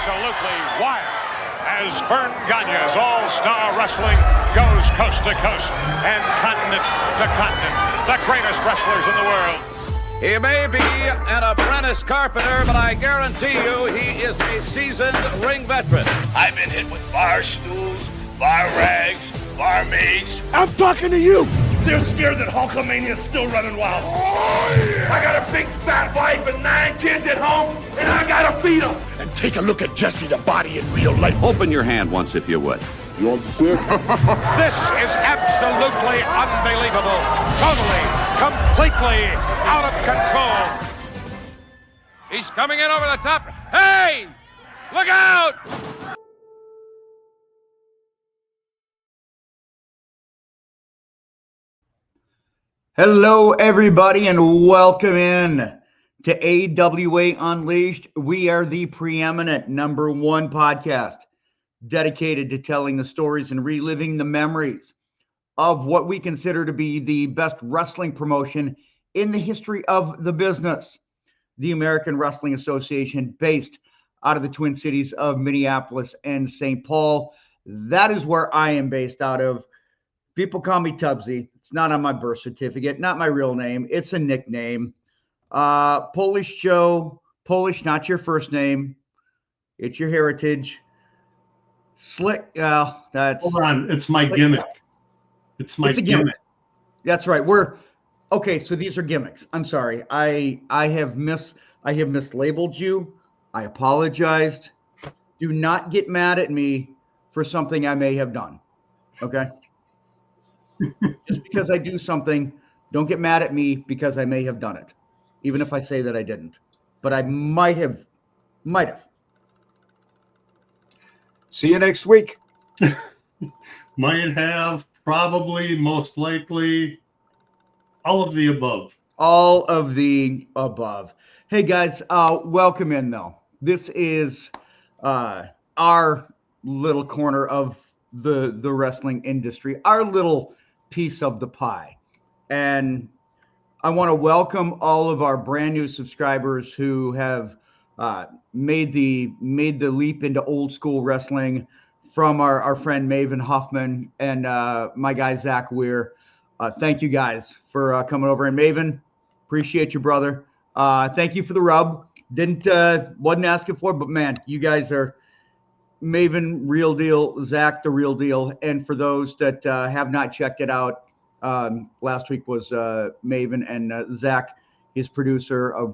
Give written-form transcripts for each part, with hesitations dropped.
absolutely wild as Vern Gagne's all-star wrestling goes coast to coast and continent to continent. The greatest wrestlers in the world. He may be an apprentice carpenter, but I guarantee you he is a seasoned ring veteran. I've been hit with bar stools, bar rags, barmaids. I'm talking to you. They're scared that Hulkamania's still running wild. Oh, yeah. I got a big fat wife and 9 kids at home, and I gotta feed them. And take a look at Jesse the Body in real life. Open your hand once, if you would. You want to see it? This is absolutely unbelievable. Totally, completely out of control. He's coming in over the top. Hey! Look out! Hello, everybody, and welcome in to AWA Unleashed. We are the preeminent #1 podcast dedicated to telling the stories and reliving the memories of what we consider to be the best wrestling promotion in the history of the business, the American Wrestling Association, based out of the Twin Cities of Minneapolis and St. Paul. That is where I am based out of. People call me Tubbsy. It's not on my birth certificate, not my real name. It's a nickname. Polish Joe, Polish, not your first name. It's your heritage. Slick, that's... Hold on, it's my gimmick. It's my gimmick. That's right. Okay, so these are gimmicks. I'm sorry. I have mislabeled you. I apologized. Do not get mad at me for something I may have done. Okay? Just because I do something, don't get mad at me because I may have done it, even if I say that I didn't. But I might have. See you next week. Might have, probably, most likely, all of the above. All of the above. Hey, guys, welcome in, though. This is our little corner of the wrestling industry, our little piece of the pie. And I want to welcome all of our brand new subscribers who have made the leap into old school wrestling, from our friend Maven Huffman and my guy Zach Weir. Thank you guys for coming over. And Maven, appreciate you, brother. Thank you for the rub. Wasn't asking for it, but man, you guys are Maven, real deal. Zach, the real deal. And for those that have not checked it out, last week was Maven, and Zach, his producer, a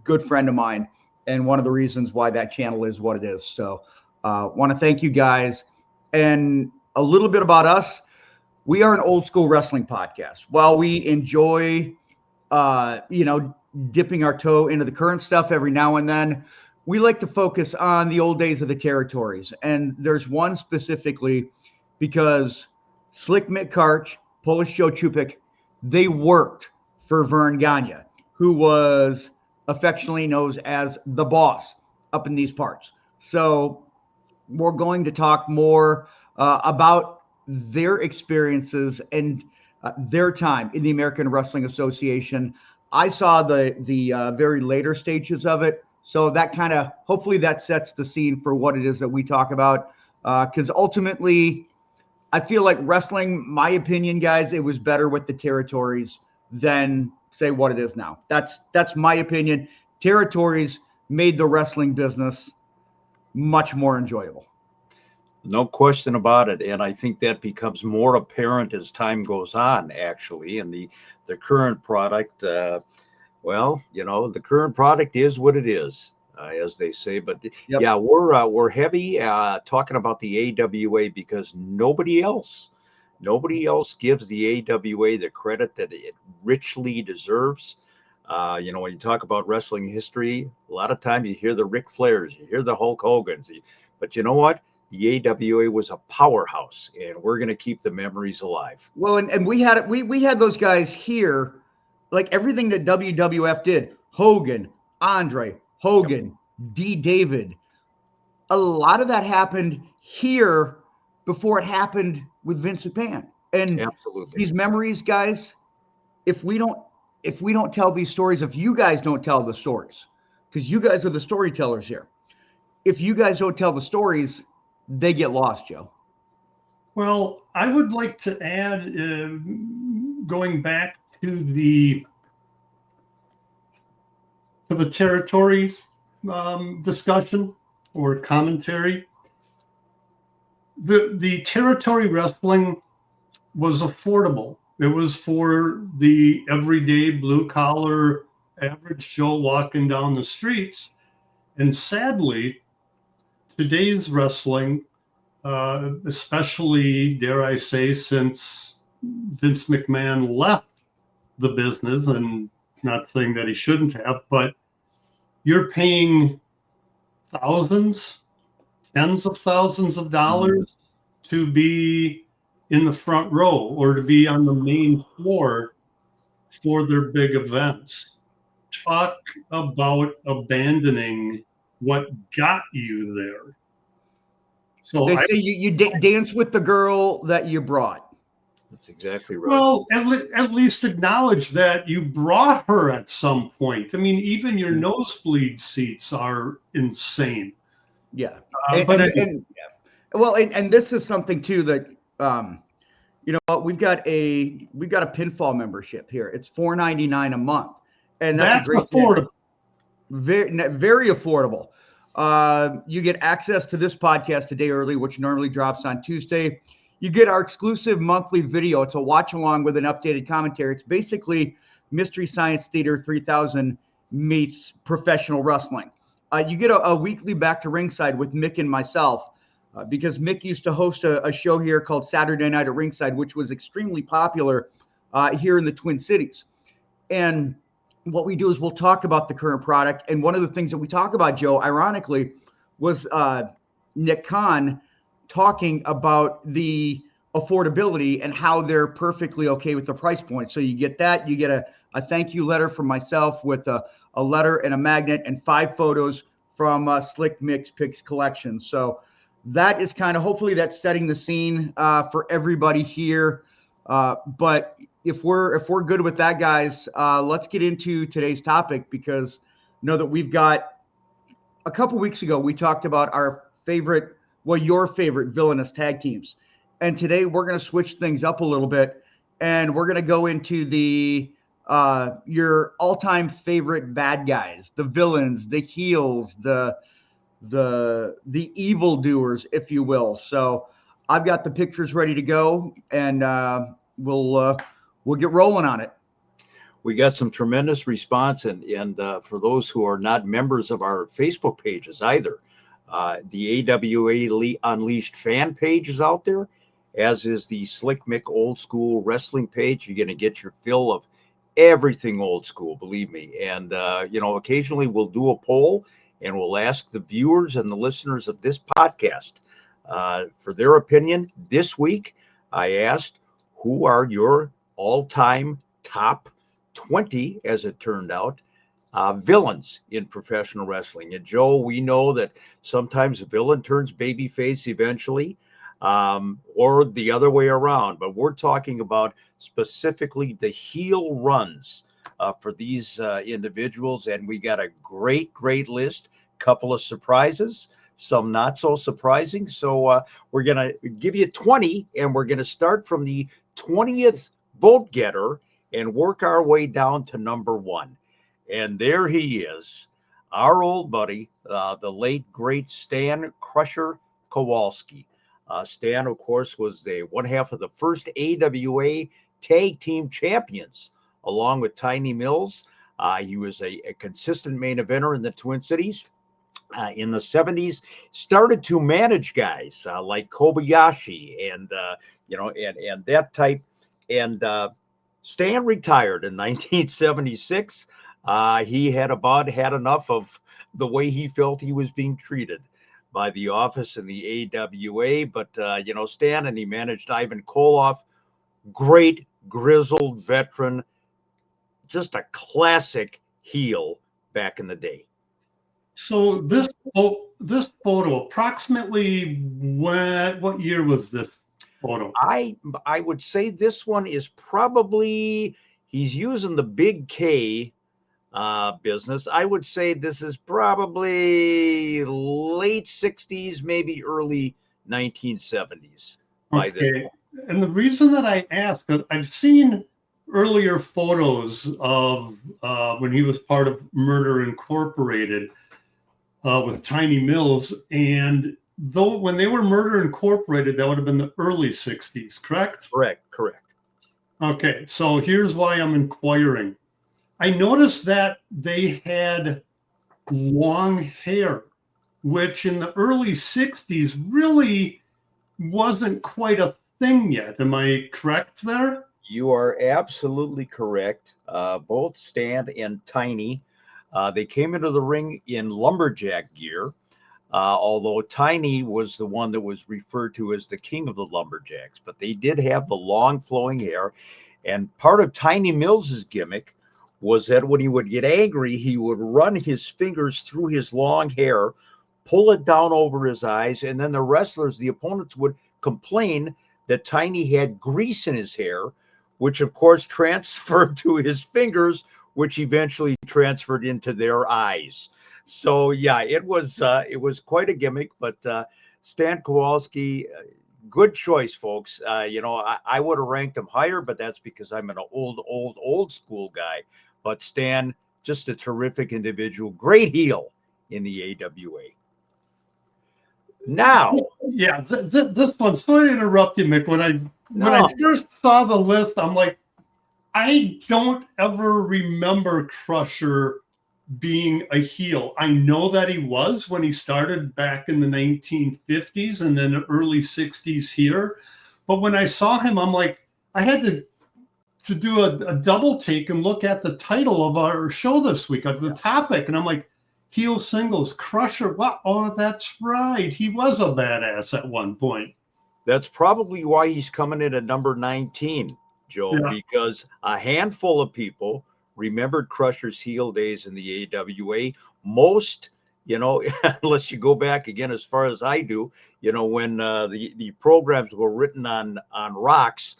good friend of mine, and one of the reasons why that channel is what it is. So want to thank you guys. And a little bit about us. We are an old school wrestling podcast. While we enjoy, dipping our toe into the current stuff every now and then, we like to focus on the old days of the territories. And there's one specifically because Slick Mick Karch, Polish Joe Chupik, they worked for Vern Gagne, who was affectionately known as the boss up in these parts. So we're going to talk more about their experiences and their time in the American Wrestling Association. I saw the very later stages of it. So that kind of, hopefully that sets the scene for what it is that we talk about. Because ultimately, I feel like wrestling, my opinion, guys, it was better with the territories than, say, what it is now. That's my opinion. Territories made the wrestling business much more enjoyable. No question about it. And I think that becomes more apparent as time goes on, actually. And the current product, the current product is what it is, as they say. But yep. Yeah, we're heavy talking about the AWA because nobody else gives the AWA the credit that it richly deserves. When you talk about wrestling history, a lot of times you hear the Ric Flairs, you hear the Hulk Hogans, but you know what? The AWA was a powerhouse, and we're going to keep the memories alive. Well, and we had those guys here. Like everything that WWF did, Hogan, Andre, Hogan, D. David, a lot of that happened here before it happened with Vince McMahon. And absolutely, these memories, guys, if we don't tell these stories, if you guys don't tell the stories, because you guys are the storytellers here, if you guys don't tell the stories, they get lost, Joe. Well, I would like to add, going back to the territories discussion or commentary. The territory wrestling was affordable. It was for the everyday blue collar average Joe walking down the streets. And sadly, today's wrestling, especially, dare I say, since Vince McMahon left the business, and not saying that he shouldn't have, but you're paying thousands, tens of thousands of dollars to be in the front row or to be on the main floor for their big events. Talk about abandoning what got you there. So They say you dance with the girl that you brought. That's exactly right. Well, at least acknowledge that you brought her at some point. I mean, even your nosebleed seats are insane. Yeah. But And this is something too that you know, we've got a pinfall membership here. It's $4.99 a month, and that's a great affordable. Very affordable. You get access to this podcast a day early, which normally drops on Tuesday. You get our exclusive monthly video. It's a watch along with an updated commentary. It's basically Mystery Science Theater 3000 meets professional wrestling. You get a weekly Back to Ringside with Mick and myself, because Mick used to host a show here called Saturday Night at Ringside, which was extremely popular here in the Twin Cities. And what we do is we'll talk about the current product. And one of the things that we talk about, Joe, ironically, was Nick Khan talking about the affordability and how they're perfectly okay with the price point. So you get that. You get a thank you letter from myself with a letter and a magnet and 5 photos from Slick Mix Picks collection. So that is kind of, hopefully that's setting the scene for everybody here. But if we're good with that, guys, let's get into today's topic, because know that we've got a couple weeks ago, we talked about our favorite, your favorite villainous tag teams. And today we're going to switch things up a little bit, and we're going to go into the your all-time favorite bad guys, the villains, the heels, the evildoers, if you will. So I've got the pictures ready to go, and we'll get rolling on it. We got some tremendous response, and for those who are not members of our Facebook pages either, the AWA Unleashed fan page is out there, as is the Slick Mick Old School Wrestling page. You're going to get your fill of everything old school, believe me. And occasionally we'll do a poll, and we'll ask the viewers and the listeners of this podcast for their opinion. This week, I asked, who are your all-time top 20, as it turned out, villains in professional wrestling? And Joe, we know that sometimes a villain turns babyface eventually, or the other way around. But we're talking about specifically the heel runs for these individuals. And we got a great list, couple of surprises, some not so surprising. So we're going to give you 20, and we're going to start from the 20th vote getter and work our way down to number 1. And there he is, our old buddy, the late, great Stan Crusher Kowalski. Stan, of course, was one half of the first AWA tag team champions, along with Tiny Mills. He was a consistent main eventer in the Twin Cities. In the 70s, started to manage guys like Kobayashi and that type. And Stan retired in 1976. He had had enough of the way he felt he was being treated by the office and the AWA. But, Stan, and he managed Ivan Koloff, great grizzled veteran, just a classic heel back in the day. So this photo, approximately what year was this photo? I would say this one is probably, he's using the big K business. I would say this is probably late 60s, maybe early 1970s by this Okay. point. And the reason that I ask, because I've seen earlier photos of when he was part of Murder Incorporated with Tiny Mills. And though when they were Murder Incorporated, that would have been the early 60s, correct? Correct. Okay. So here's why I'm inquiring. I noticed that they had long hair, which in the early 60s really wasn't quite a thing yet. Am I correct there? You are absolutely correct. Both Stan and Tiny, they came into the ring in lumberjack gear, although Tiny was the one that was referred to as the king of the lumberjacks. But they did have the long flowing hair. And part of Tiny Mills's gimmick was that when he would get angry, he would run his fingers through his long hair, pull it down over his eyes, and then the wrestlers, the opponents, would complain that Tiny had grease in his hair, which of course transferred to his fingers, which eventually transferred into their eyes. So yeah, it was quite a gimmick, but Stan Kowalski, good choice, folks. I would have ranked him higher, but that's because I'm an old school guy. But Stan, just a terrific individual, great heel in the AWA. Now, Yeah, this one. Sorry to interrupt you, Mick. When I first saw the list, I'm like, I don't ever remember Crusher being a heel. I know that he was when he started back in the 1950s and then the early 60s here. But when I saw him, I'm like, I had to do a double take and look at the title of our show this week, of the topic. And I'm like, heel singles, Crusher. What? Oh, that's right. He was a badass at one point. that's probably why he's coming in at number 19, Joe, because a handful of people remembered Crusher's heel days in the AWA. Most, unless you go back again as far as I do, when the programs were written on rocks,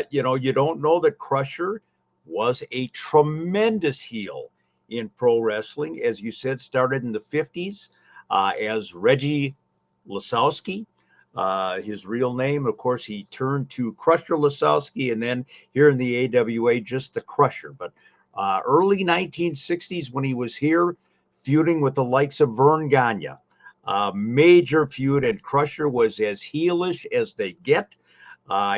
you don't know that Crusher was a tremendous heel in pro wrestling. As you said, started in the 50s as Reggie Lasowski. His real name, of course, he turned to Crusher Lasowski, and then here in the AWA, just the Crusher. But early 1960s, when he was here, feuding with the likes of Vern Gagne, major feud, and Crusher was as heelish as they get.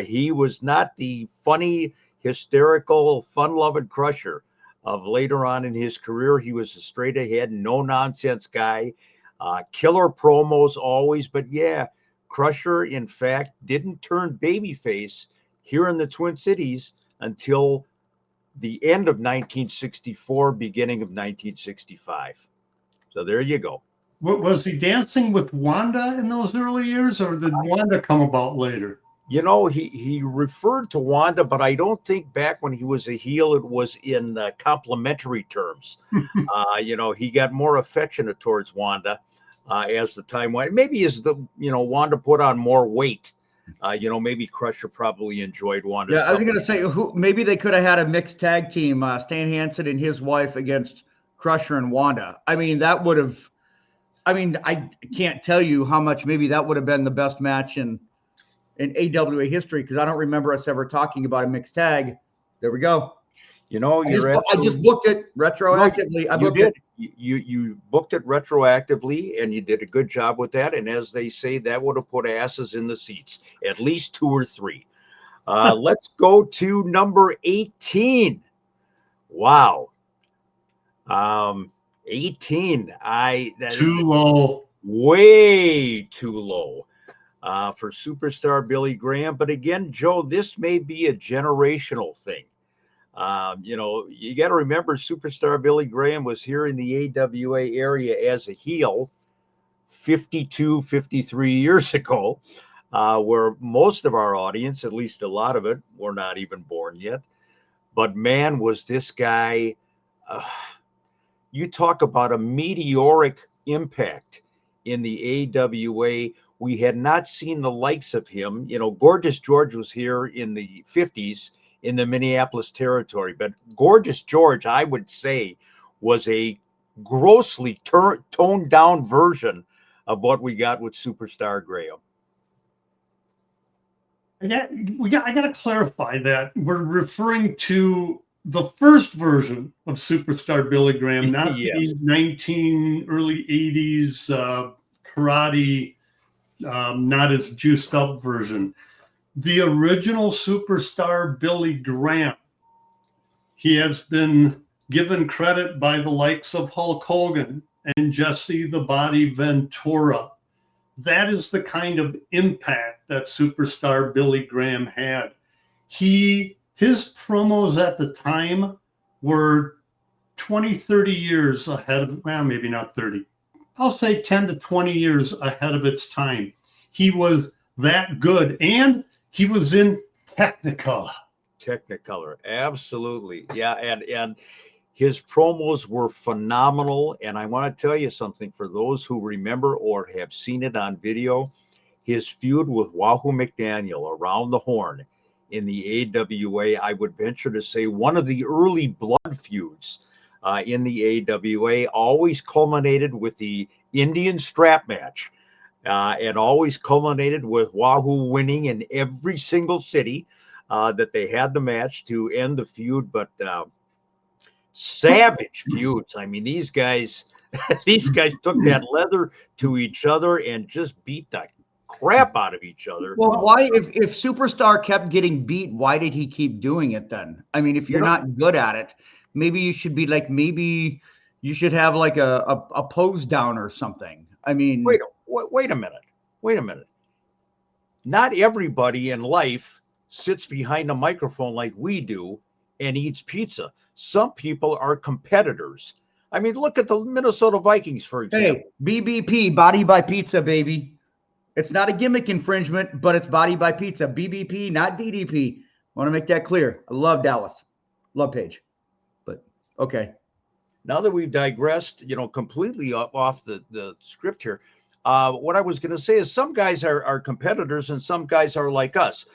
He was not the funny, hysterical, fun-loving Crusher of later on in his career. He was a straight-ahead, no-nonsense guy. Killer promos always, but yeah, Crusher, in fact, didn't turn babyface here in the Twin Cities until the end of 1964, beginning of 1965. So there you go. Was he dancing with Wanda in those early years, or did Wanda come about later? He referred to Wanda, but I don't think back when he was a heel, it was in complimentary terms. He got more affectionate towards Wanda as the time went. Maybe as Wanda put on more weight, maybe Crusher probably enjoyed Wanda's. Yeah, I was going to say, maybe they could have had a mixed tag team, Stan Hansen and his wife against Crusher and Wanda. I mean, that would have, I can't tell you how much maybe that would have been the best match in AWA history, because I don't remember us ever talking about a mixed tag. There we go. I just booked it retroactively. You booked it retroactively, and you did a good job with that. And as they say, that would have put asses in the seats, at least 2 or 3. Let's go to number 18. Wow. 18. Too low. Way too low for superstar Billy Graham. But again, Joe, this may be a generational thing. You got to remember, superstar Billy Graham was here in the AWA area as a heel 52, 53 years ago, where most of our audience, at least a lot of it, were not even born yet. But man, was this guy, you talk about a meteoric impact in the AWA. We had not seen the likes of him. Gorgeous George was here in the 50s in the Minneapolis territory. But Gorgeous George, I would say, was a grossly toned down version of what we got with Superstar Graham. I got to clarify that we're referring to the first version of Superstar Billy Graham, not Yes. the early 80s karate, not as juiced up version. The original Superstar Billy Graham, he has been given credit by the likes of Hulk Hogan and Jesse the Body Ventura. That is the kind of impact that Superstar Billy Graham had. His promos at the time were 20, 30 years ahead of, well, maybe not 30. I'll say 10 to 20 years ahead of its time. He was that good, and he was in Technicolor. Technicolor, absolutely. Yeah, and his promos were phenomenal. And I want to tell you something, for those who remember or have seen it on video, his feud with Wahoo McDaniel around the horn in the AWA, I would venture to say one of the early blood feuds in the AWA, always culminated with the Indian strap match, and always culminated with Wahoo winning in every single city that they had the match to end the feud. But savage feuds. I mean, these guys took that leather to each other and just beat the crap out of each other. Well, why, if Superstar kept getting beat, why did he keep doing it then? I mean, if you're not good at it, maybe you should be like, maybe you should have like a pose down or something. I mean, wait a minute. Not everybody in life sits behind a microphone like we do and eats pizza. Some people are competitors. I mean, look at the Minnesota Vikings, for example. Hey, BBP, Body by Pizza, baby. It's not a gimmick infringement, but it's Body by Pizza. BBP, not DDP. I want to make that clear. I love Dallas. Love Paige. But, okay. Now that we've digressed, completely off the script here, what I was going to say is some guys are competitors and some guys are like us.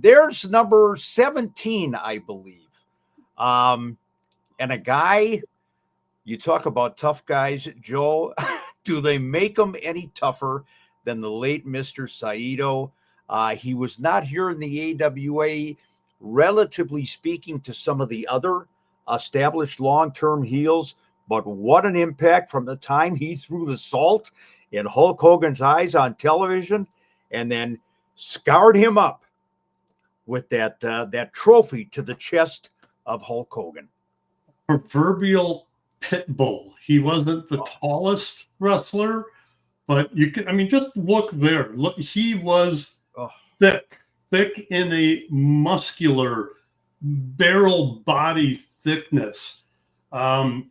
There's number 17, I believe. And a guy, you talk about tough guys, Joe, do they make them any tougher than the late Mr. Saito? He was not here in the AWA, relatively speaking, to some of the other established long-term heels, but what an impact from the time he threw the salt in Hulk Hogan's eyes on television and then scarred him up with that trophy to the chest of Hulk Hogan. Proverbial pit bull. He wasn't the tallest wrestler, but just look there. Look, he was thick in a muscular barrel body thickness. I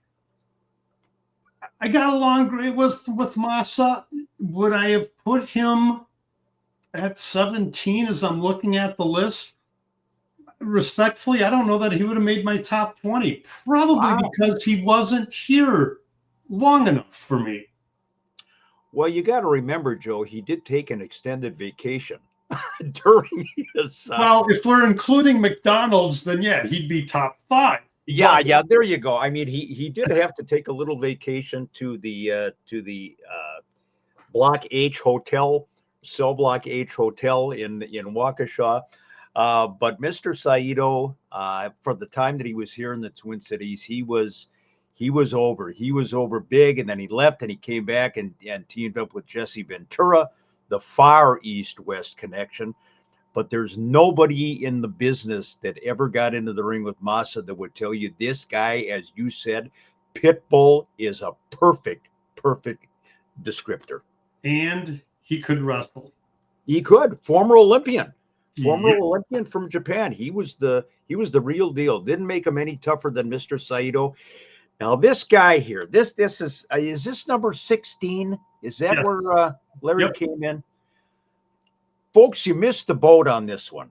got along great with Masa. Would I have put him at 17 as I'm looking at the list? Respectfully, I don't know that he would have made my top 20, probably because he wasn't here long enough for me. Well, you got to remember, Joe, he did take an extended vacation during his. Well, if we're including McDonald's, then yeah, he'd be top 5. Yeah, there you go. I mean, he did have to take a little vacation to the Block H Hotel, Cell Block H Hotel in Waukesha. But Mr. Saito, for the time that he was here in the Twin Cities, he was over. He was over big, and then he left and he came back and teamed up with Jesse Ventura, the far East-West connection. But there's nobody in the business that ever got into the ring with Masa that would tell you this guy, as you said, Pitbull, is a perfect descriptor. And he could wrestle. He could. Former Olympian from Japan. He was the real deal. Didn't make him any tougher than Mr. Saito. Now this guy here, this is this number 16? Is that where Larry came in? Folks, you missed the boat on this one.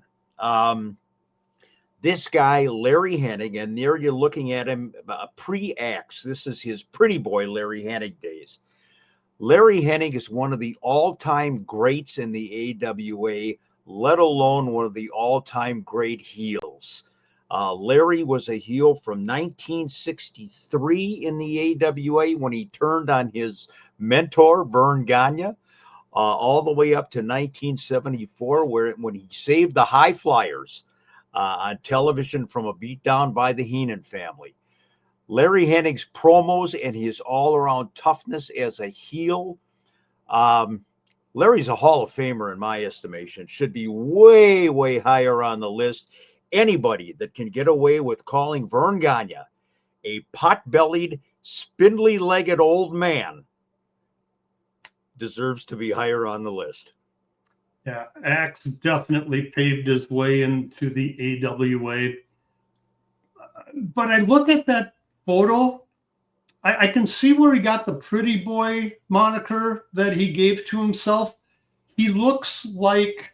This guy, Larry Hennig, and there you're looking at him pre-Axe. This is his pretty boy Larry Hennig days. Larry Hennig is one of the all-time greats in the AWA, let alone one of the all-time great heels. else. Larry was a heel from 1963 in the AWA when he turned on his mentor, Vern Gagne, all the way up to 1974, when he saved the High Flyers on television from a beatdown by the Heenan family. Larry Hennig's promos and his all-around toughness as a heel. Larry's a Hall of Famer in my estimation. Should be way, way higher on the list. Anybody that can get away with calling Vern Gagne a pot-bellied, spindly-legged old man deserves to be higher on the list. Yeah, Axe definitely paved his way into the AWA. But I look at that photo, I can see where he got the pretty boy moniker that he gave to himself. He looks like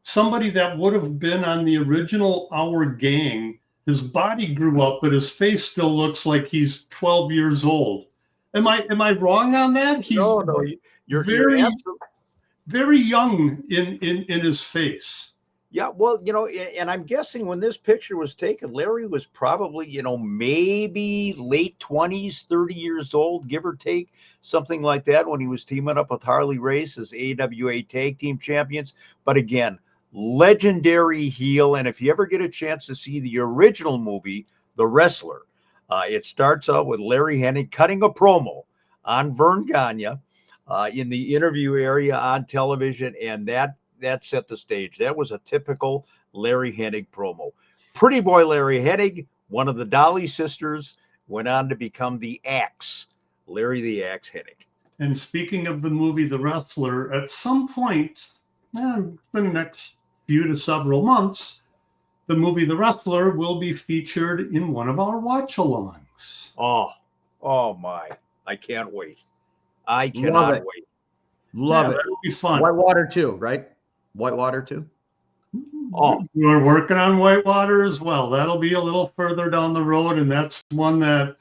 somebody that would have been on the original Our Gang. His body grew up, but his face still looks like he's 12 years old. Am I wrong on that? He's No, you're very young in his face. Yeah, well, and I'm guessing when this picture was taken, Larry was probably, maybe late 20s, 30 years old, give or take, something like that, when he was teaming up with Harley Race as AWA Tag Team Champions. But again, legendary heel. And if you ever get a chance to see the original movie, The Wrestler, it starts out with Larry Hennig cutting a promo on Vern Gagne in the interview area on television, and that set the stage. That was a typical Larry Hennig promo. Pretty boy Larry Hennig, one of the Dolly sisters, went on to become the Axe, Larry the Axe Hennig. And speaking of the movie The Wrestler, at some point, in the next few to several months, the movie The Wrestler will be featured in one of our watch-alongs. Oh my. I can't wait. I cannot wait. Love it. That'll be fun. Whitewater too, right? Whitewater too. Oh, we're working on Whitewater as well. That'll be a little further down the road, and that's one that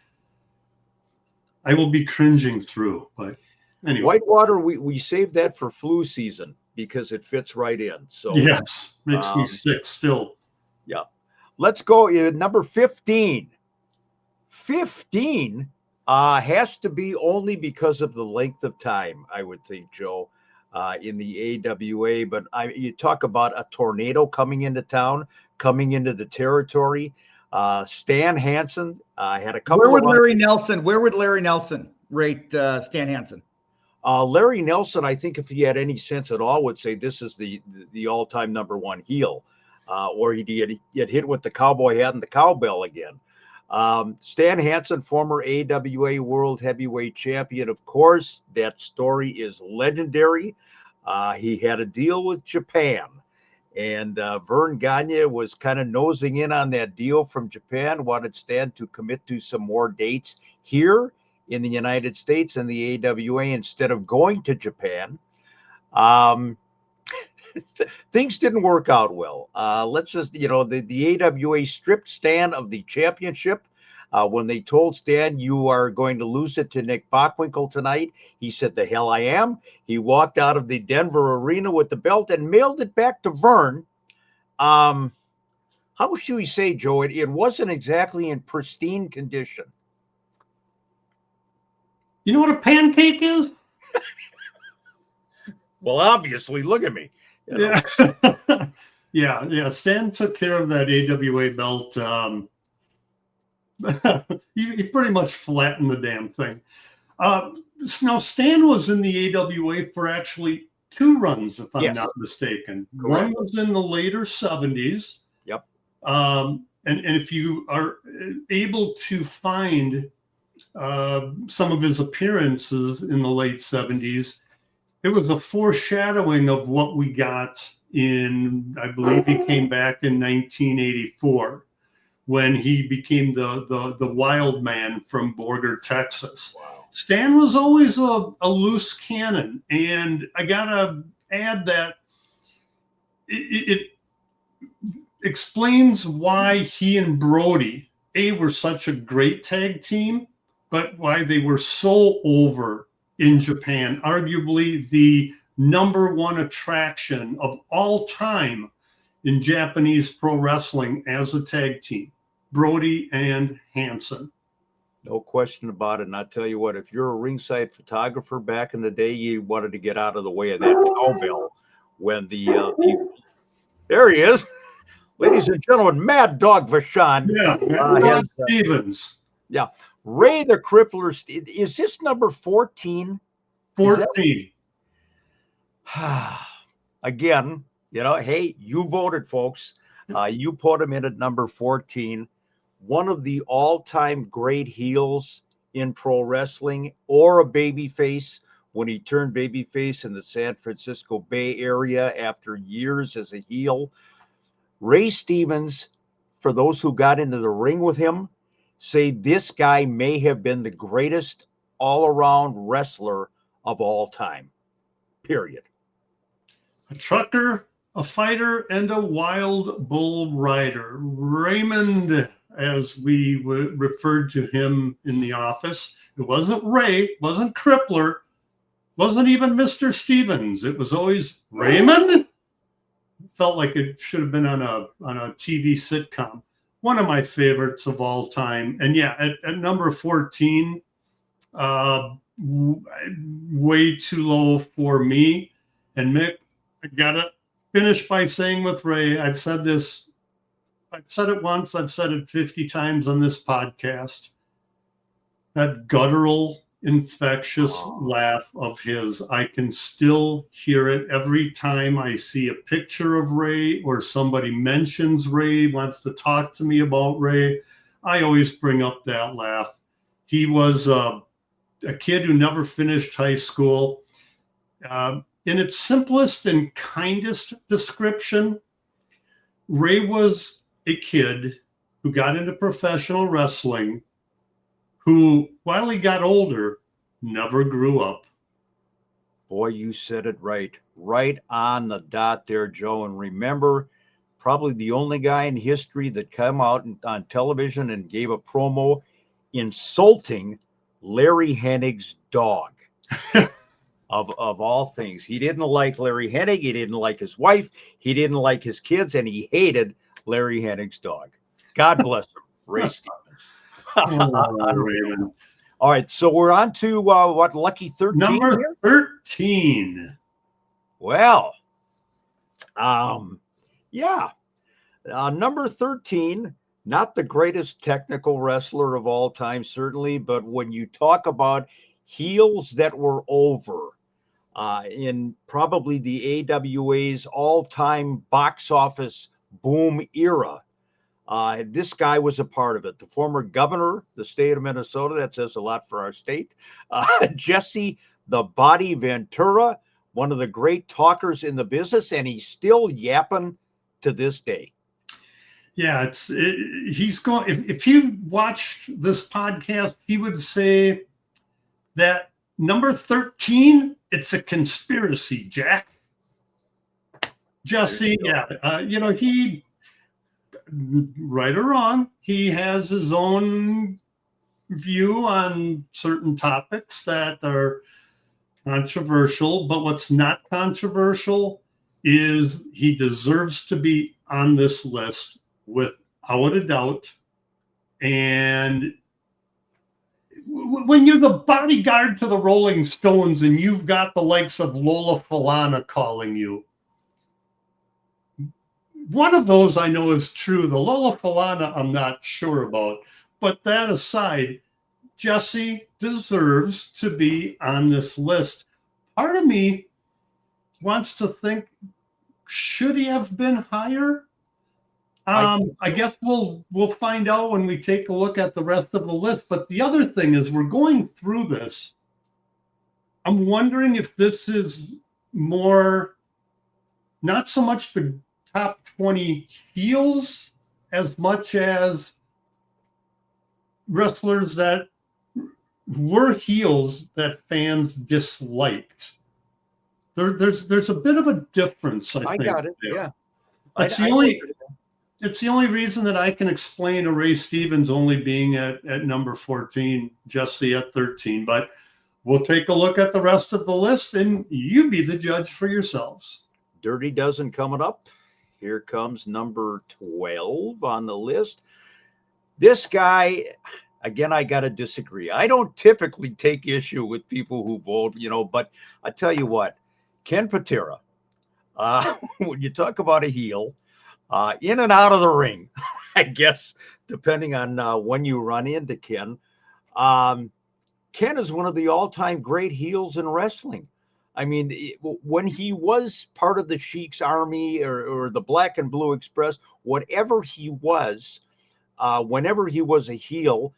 I will be cringing through. But anyway, Whitewater, we saved that for flu season because it fits right in. So yes, makes me sick still. Yeah, let's go. Number 15. 15 has to be only because of the length of time, I would think, Joe. In the AWA, but you talk about a tornado coming into town, coming into the territory. Stan Hansen had a couple. Where would Larry Nelson rate Stan Hansen? Larry Nelson, I think if he had any sense at all, would say this is the all-time number one heel, or he'd get hit with the cowboy hat and the cowbell again. Stan Hansen, former AWA World Heavyweight Champion, of course. That story is legendary. He had a deal with Japan, and Vern Gagne was kind of nosing in on that deal from Japan, wanted Stan to commit to some more dates here in the United States and the AWA instead of going to Japan. Things didn't work out well. Let's just, the AWA stripped Stan of the championship. When they told Stan, you are going to lose it to Nick Bockwinkel tonight, he said, the hell I am. He walked out of the Denver arena with the belt and mailed it back to Vern. How should we say, Joe? It wasn't exactly in pristine condition. You know what a pancake is? Well, obviously, look at me. Yeah. yeah. Stan took care of that AWA belt. He pretty much flattened the damn thing. Now, Stan was in the AWA for actually 2 runs, if I'm not mistaken. Correct. One was in the later 70s. Yep. And if you are able to find some of his appearances in the late 70s, it was a foreshadowing of what we got in, I believe he came back in 1984 when he became the wild man from Borger, Texas. Wow. Stan was always a loose cannon, and I gotta add that it explains why he and Brody were such a great tag team, but why they were so over in Japan. Arguably the number one attraction of all time in Japanese pro wrestling as a tag team, Brody and Hansen. No question about it. And I tell you what, if you're a ringside photographer back in the day, you wanted to get out of the way of that cowbell when there he is, ladies and gentlemen, Mad Dog Vachon. Yeah, Stevens. Yeah, Ray the Crippler. Is this number 14? 14. Again, hey, you voted, folks. You put him in at number 14. One of the all-time great heels in pro wrestling, or a babyface when he turned babyface in the San Francisco Bay Area after years as a heel. Ray Stevens, for those who got into the ring with him, say this guy may have been the greatest all-around wrestler of all time, period. A trucker, a fighter, and a wild bull rider. Raymond, as we referred to him in the office. It wasn't Ray, wasn't Crippler, wasn't even Mr. Stevens. It was always Raymond. Felt like it should have been on a TV sitcom. One of my favorites of all time. And yeah, at number 14, way too low for me. And Mick, I gotta finish by saying with Ray, I've said this. I've said it once, I've said it 50 times on this podcast. That guttural, infectious laugh of his, I can still hear it every time I see a picture of Ray or somebody mentions Ray, wants to talk to me about Ray. I always bring up that laugh. He was a kid who never finished high school. In its simplest and kindest description, Ray was a kid who got into professional wrestling, who, while he got older, never grew up. Boy, you said it right. Right on the dot there, Joe. And remember, probably the only guy in history that came out on television and gave a promo insulting Larry Hennig's dog. Of all things. He didn't like Larry Hennig. He didn't like his wife. He didn't like his kids. And he hated Larry Hennig's dog. God bless him, Ray Stevens. All right, so we're on to what, lucky 13? Number here? 13. Well, number 13, not the greatest technical wrestler of all time, certainly, but when you talk about heels that were over in probably the AWA's all-time box office boom era, this guy was a part of it. The former governor of the state of Minnesota, that says a lot for our state, Jesse the Body Ventura, one of the great talkers in the business, and he's still yapping to this day. Yeah, he's going. If you watched this podcast, he would say that number 13, it's a conspiracy, Jack. Jesse, he, right or wrong, he has his own view on certain topics that are controversial, but what's not controversial is he deserves to be on this list without a doubt. And when you're the bodyguard to the Rolling Stones and you've got the likes of Lola Falana calling you, one of those I know is true. The Lola Falana I'm not sure about. But that aside, Jesse deserves to be on this list. Part of me wants to think, should he have been higher? I guess we'll find out when we take a look at the rest of the list. But the other thing is, we're going through this. I'm wondering if this is more, not so much the top 20 heels as much as wrestlers that were heels that fans disliked. There's a bit of a difference, I think. I got it, yeah. It's the only reason that I can explain a Ray Stevens only being at number 14, Jesse at 13. But we'll take a look at the rest of the list, and you be the judge for yourselves. Dirty Dozen coming up. Here comes number 12 on the list. This guy, again, I got to disagree. I don't typically take issue with people who vote, but I tell you what, Ken Patera, when you talk about a heel, in and out of the ring, I guess, depending on when you run into Ken. Ken is one of the all-time great heels in wrestling. I mean, when he was part of the Sheik's Army or the Black and Blue Express, whatever he was, whenever he was a heel,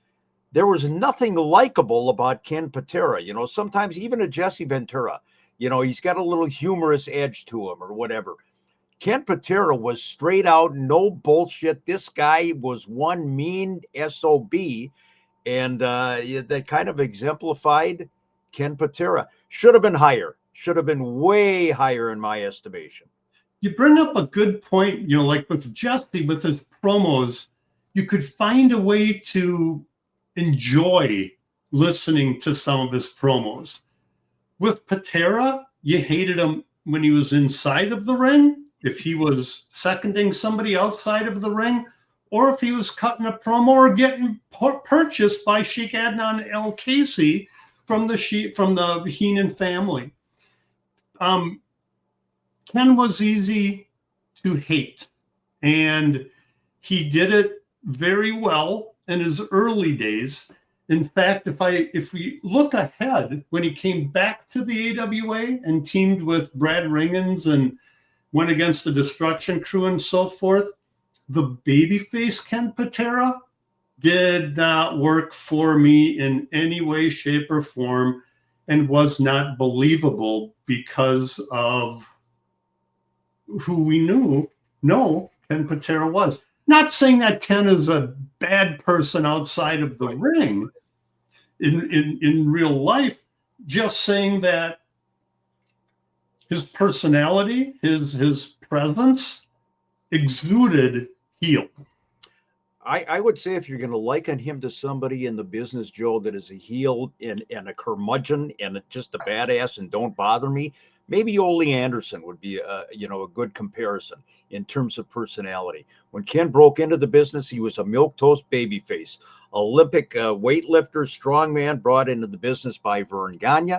there was nothing likable about Ken Patera. Sometimes even a Jesse Ventura, he's got a little humorous edge to him or whatever. Ken Patera was straight out, no bullshit. This guy was one mean SOB, and that kind of exemplified Ken Patera. Should have been higher. Should have been way higher in my estimation. You bring up a good point, like with Jesse, with his promos, you could find a way to enjoy listening to some of his promos. With Patera, you hated him when he was inside of the ring, if he was seconding somebody outside of the ring, or if he was cutting a promo or getting purchased by Sheik Adnan El Casey from the Heenan family. Ken was easy to hate, and he did it very well in his early days. In fact, if we look ahead, when he came back to the AWA and teamed with Brad Ringens and went against the Destruction Crew and so forth, the babyface Ken Patera did not work for me in any way, shape, or form, and was not believable because of who we know Ken Patera was. Not saying that Ken is a bad person outside of the ring in real life, just saying that his personality, his presence exuded heel. I would say if you're going to liken him to somebody in the business, Joe, that is a heel and a curmudgeon and just a badass and don't bother me, maybe Ole Anderson would be a good comparison in terms of personality. When Ken broke into the business, he was a milquetoast babyface, Olympic weightlifter, strongman, brought into the business by Vern Gagne.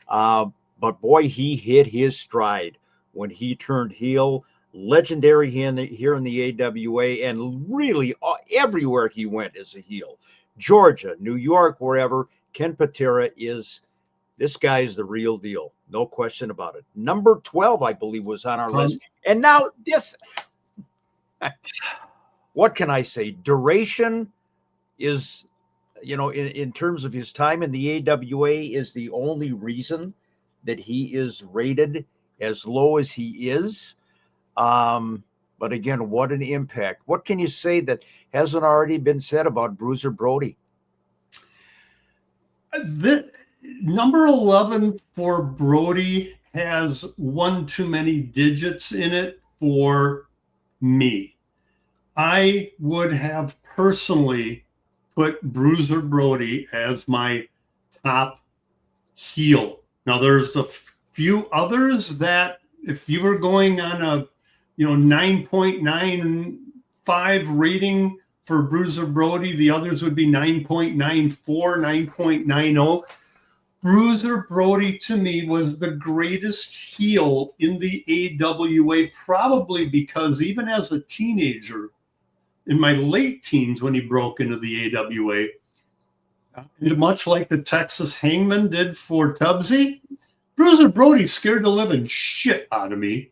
But boy, he hit his stride when he turned heel. Legendary here in the AWA, and really everywhere he went as a heel. Georgia, New York, wherever, Ken Patera this guy is the real deal. No question about it. Number 12, I believe, was on our list. And now this, what can I say? Duration is, in terms of his time in the AWA, is the only reason that he is rated as low as he is. But again, what an impact. What can you say that hasn't already been said about Bruiser Brody? The number 11 for Brody has one too many digits in it for me. I would have personally put Bruiser Brody as my top heel. Now, there's a few others that if you were going on a 9.95 rating for Bruiser Brody, the others would be 9.94, 9.90. Bruiser Brody, to me, was the greatest heel in the AWA, probably because even as a teenager, in my late teens when he broke into the AWA, much like the Texas Hangman did for Tubbsy, Bruiser Brody scared the living shit out of me.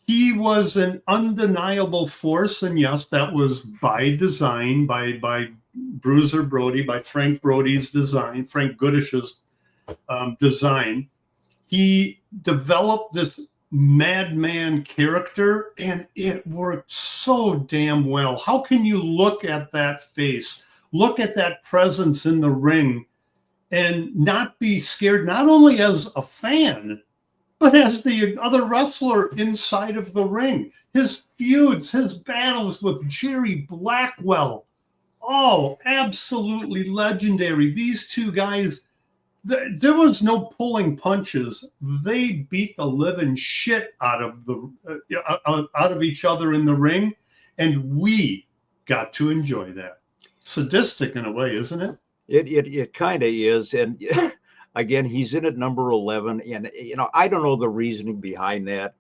He was an undeniable force, and yes, that was by design, by Bruiser Brody, by Frank Brody's design, Frank Goodish's design. He developed this madman character, and it worked so damn well. How can you look at that face, look at that presence in the ring, and not be scared, not only as a fan, but as the other wrestler inside of the ring? His feuds, his battles with Jerry Blackwell, oh, absolutely legendary. These two guys there was no pulling punches. They beat the living shit out of each other in the ring, and we got to enjoy that. Sadistic in a way, isn't it? It kind of is, and again, he's in at number 11, and I don't know the reasoning behind that.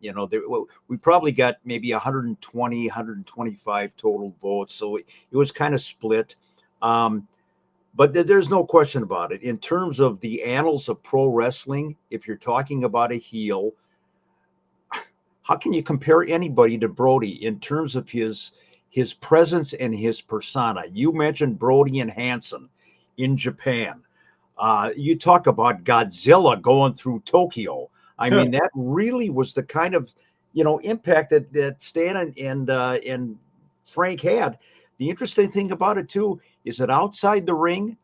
We probably got maybe 120, 125 total votes, so it was kind of split. But there's no question about it. In terms of the annals of pro wrestling, if you're talking about a heel, how can you compare anybody to Brody in terms of his presence and his persona? You mentioned Brody and Hansen in Japan. You talk about Godzilla going through Tokyo. I mean, that really was the kind of impact that Stan and Frank had. The interesting thing about it too is that outside the ring,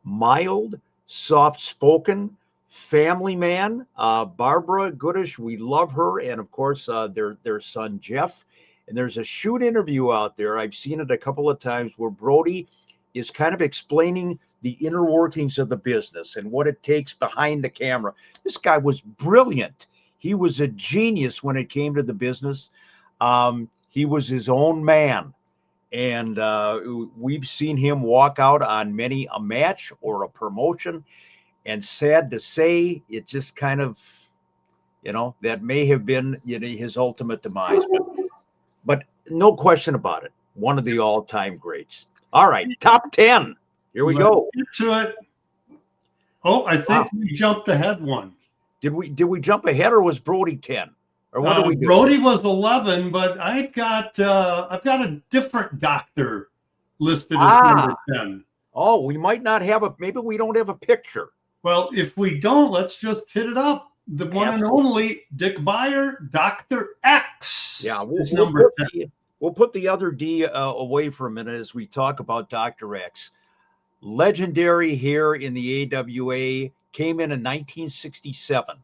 mild, soft-spoken, family man. Barbara Goodish, we love her, and of course their son Jeff. And there's a shoot interview out there. I've seen it a couple of times where Brody is kind of explaining the inner workings of the business and what it takes behind the camera. This guy was brilliant. He was a genius when it came to the business. He was his own man. And we've seen him walk out on many a match or a promotion. And sad to say, it just kind of, that may have been his ultimate demise. But no question about it. One of the all-time greats. All right, top 10. Here we go. Get to it. Oh, I think we jumped ahead one. Did we jump ahead, or was Brody 10? Or what do we do? Brody was 11, but I've got a different doctor listed as number 10. Oh, we might not have maybe we don't have a picture. Well, if we don't, let's just hit it up. The one and only Dick Beyer, Dr. X. Yeah, we'll put the other D away for a minute as we talk about Dr. X. Legendary here in the AWA, came in 1967.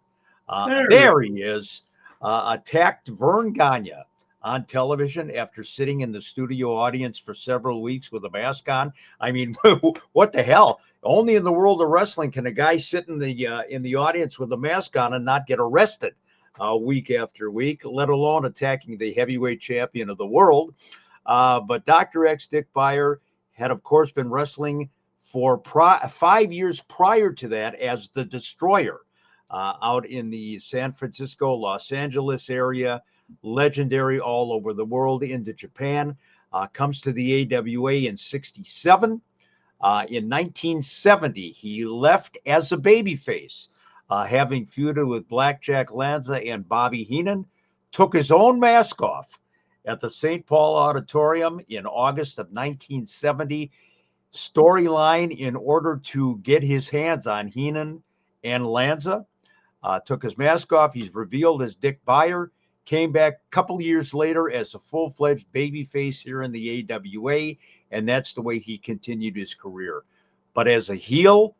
There he is. Attacked Vern Gagne on television after sitting in the studio audience for several weeks with a mask on. I mean, what the hell? Only in the world of wrestling can a guy sit in the audience with a mask on and not get arrested week after week, let alone attacking the heavyweight champion of the world. But Dr. X, Dick Beyer, had, of course, been wrestling for 5 years prior to that as the Destroyer. Out in the San Francisco, Los Angeles area, legendary all over the world, into Japan, comes to the AWA in 67. In 1970, he left as a babyface, having feuded with Blackjack Lanza and Bobby Heenan, took his own mask off at the St. Paul Auditorium in August of 1970. Storyline in order to get his hands on Heenan and Lanza. Took his mask off. He's revealed as Dick Beyer. Came back a couple years later as a full-fledged babyface here in the AWA, and that's the way he continued his career. But as a heel,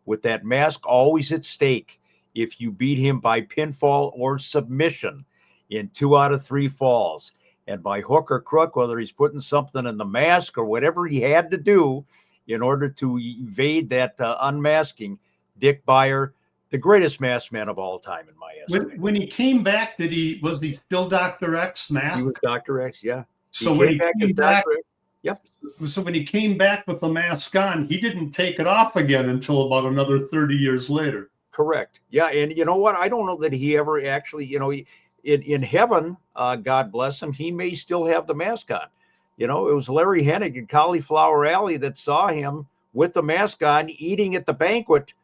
with that mask always at stake, if you beat him by pinfall or submission in 2 out of 3 falls, and by hook or crook, whether he's putting something in the mask or whatever he had to do in order to evade that unmasking, Dick Beyer, the greatest masked man of all time, in my estimation. When he came back, was he still Dr. X mask? He was Dr. X, yeah. So when he came back, yep. So when he came back with the mask on, he didn't take it off again until about another 30 years later. Correct. Yeah, and you know what? I don't know that he ever actually, in heaven, God bless him, he may still have the mask on. It was Larry Hennig in Cauliflower Alley that saw him with the mask on eating at the banquet.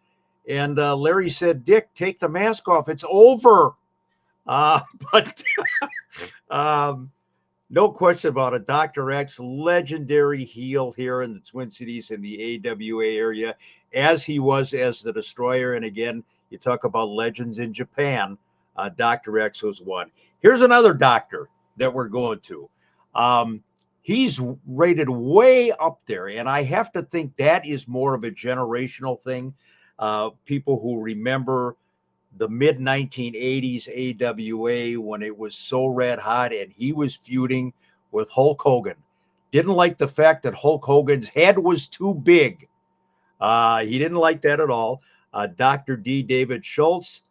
And Larry said, Dick, take the mask off. It's over. But no question about it. Dr. X, legendary heel here in the Twin Cities in the AWA area, as he was as the Destroyer. And again, you talk about legends in Japan. Dr. X was one. Here's another doctor that we're going to. He's rated way up there. And I have to think that is more of a generational thing. People who remember the mid-1980s AWA when it was so red hot and he was feuding with Hulk Hogan. Didn't like the fact that Hulk Hogan's head was too big He didn't like that at all. Dr. D. David Schultz,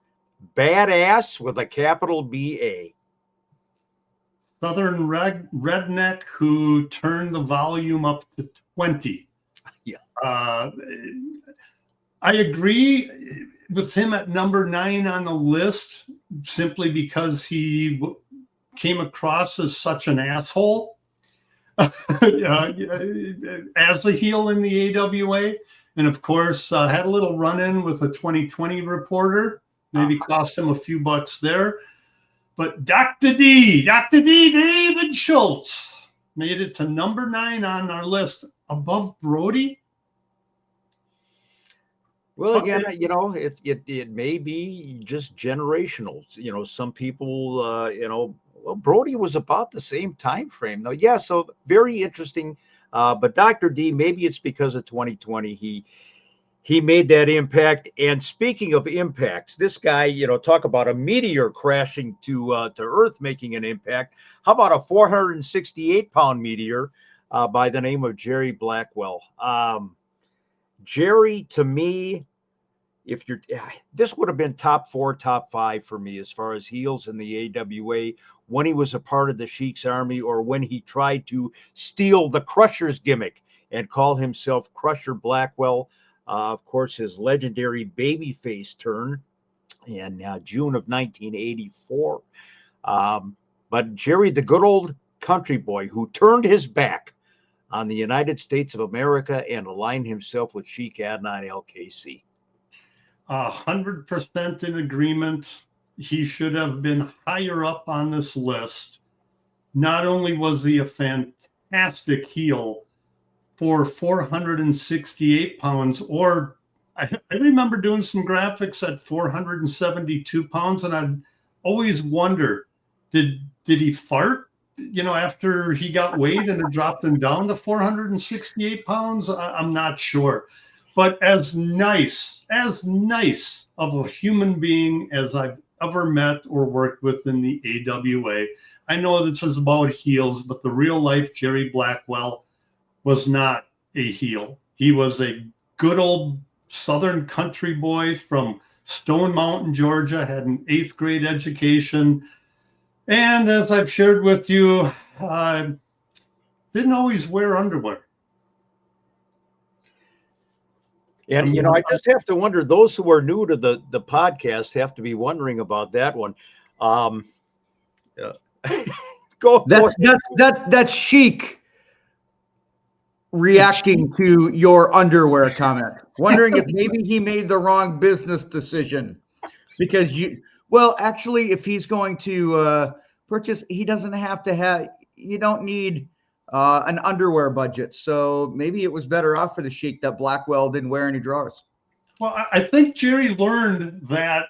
badass with a capital B-A. Southern redneck who turned the volume up to 20. Yeah. I agree with him at number 9 on the list simply because he came across as such an asshole as a heel in the AWA. And of course, had a little run-in with a 2020 reporter, maybe cost him a few bucks there. But Dr. D, David Schultz, made it to number 9 on our list above Brody. Well, again, it may be just generational. Some people, well, Brody was about the same time frame, though. Yeah, so very interesting. But Dr. D, maybe it's because of 2020. He made that impact. And speaking of impacts, this guy, talk about a meteor crashing to Earth, making an impact. How about a 468-pound meteor by the name of Jerry Blackwell? Jerry, to me, this would have been top 4, top 5 for me as far as heels in the AWA when he was a part of the Sheik's army, or when he tried to steal the Crusher's gimmick and call himself Crusher Blackwell. Of course, his legendary babyface turn in June of 1984. But Jerry, the good old country boy who turned his back on the United States of America and aligned himself with Sheik Adnan LKC. 100% in agreement. He should have been higher up on this list. Not only was he a fantastic heel for 468 pounds, or I remember doing some graphics at 472 pounds, and I'd always wonder, did he fart? After he got weighed and it dropped him down to 468 pounds? I'm not sure. But as nice of a human being as I've ever met or worked with in the AWA. I know this is about heels, but the real life Jerry Blackwell was not a heel. He was a good old Southern country boy from Stone Mountain, Georgia, had an 8th grade education. And as I've shared with you, didn't always wear underwear. And, I just have to wonder, those who are new to the podcast have to be wondering about that one. That's Sheik reacting to your underwear comment, wondering if maybe he made the wrong business decision. Because actually, if he's going to purchase, he doesn't have to have, you don't need an underwear budget. So maybe it was better off for the Sheik that Blackwell didn't wear any drawers. Well, I think Jerry learned that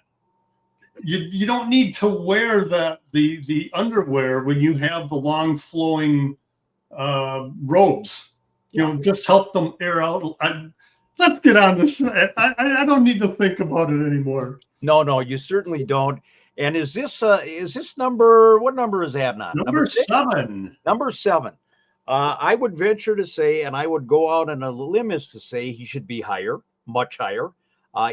you don't need to wear the underwear when you have the long flowing robes. Just help them air out. Let's get on this. I don't need to think about it anymore. No, you certainly don't. And is this number? What number is Adnan? Number 7. Number 7. I would venture to say, and I would go out on a limb as to say, he should be higher, much higher,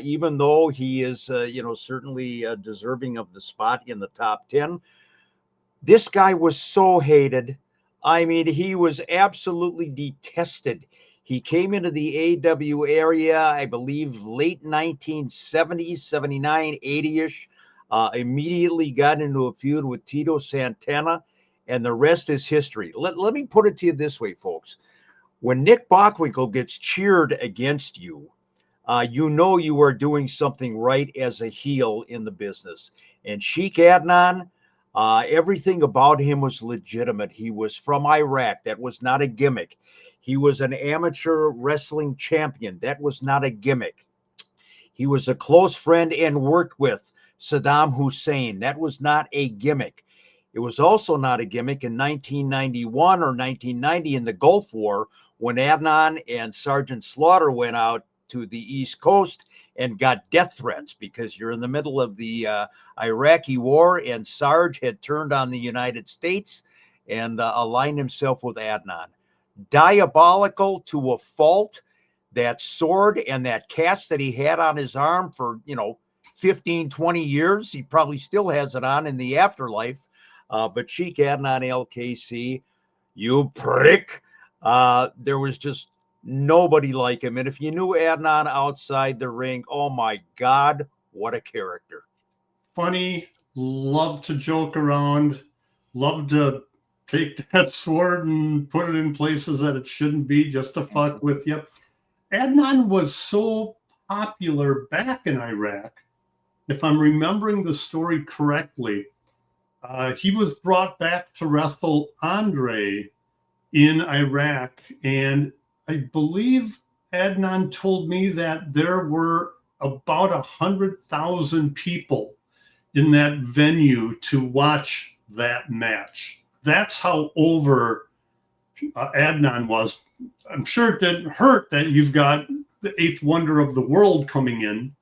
even though he is, certainly deserving of the spot in the top 10. This guy was so hated. I mean, he was absolutely detested. He came into the AW area, I believe, late 1970s, 79, 80-ish. Immediately got into a feud with Tito Santana, and the rest is history. Let me put it to you this way, folks. When Nick Bockwinkel gets cheered against you, you are doing something right as a heel in the business. And Sheik Adnan, everything about him was legitimate. He was from Iraq. That was not a gimmick. He was an amateur wrestling champion. That was not a gimmick. He was a close friend and worked with Saddam Hussein. That was not a gimmick. It was also not a gimmick in 1991 or 1990 in the Gulf War, when Adnan and Sergeant Slaughter went out to the East Coast and got death threats, because you're in the middle of the Iraqi war, and Sarge had turned on the United States and aligned himself with Adnan. Diabolical to a fault. that sword and that cast that he had on his arm for, 15, 20 years. He probably still has it on in the afterlife. But Cheek Adnan LKC, you prick. There was just nobody like him. And if you knew Adnan outside the ring, oh my God, what a character. Funny, loved to joke around, loved to take that sword and put it in places that it shouldn't be just to fuck with you. Adnan was so popular back in Iraq. If I'm remembering the story correctly, he was brought back to wrestle Andre in Iraq. And I believe Adnan told me that there were about 100,000 people in that venue to watch that match. That's how over Adnan was. I'm sure it didn't hurt that you've got the eighth wonder of the world coming in.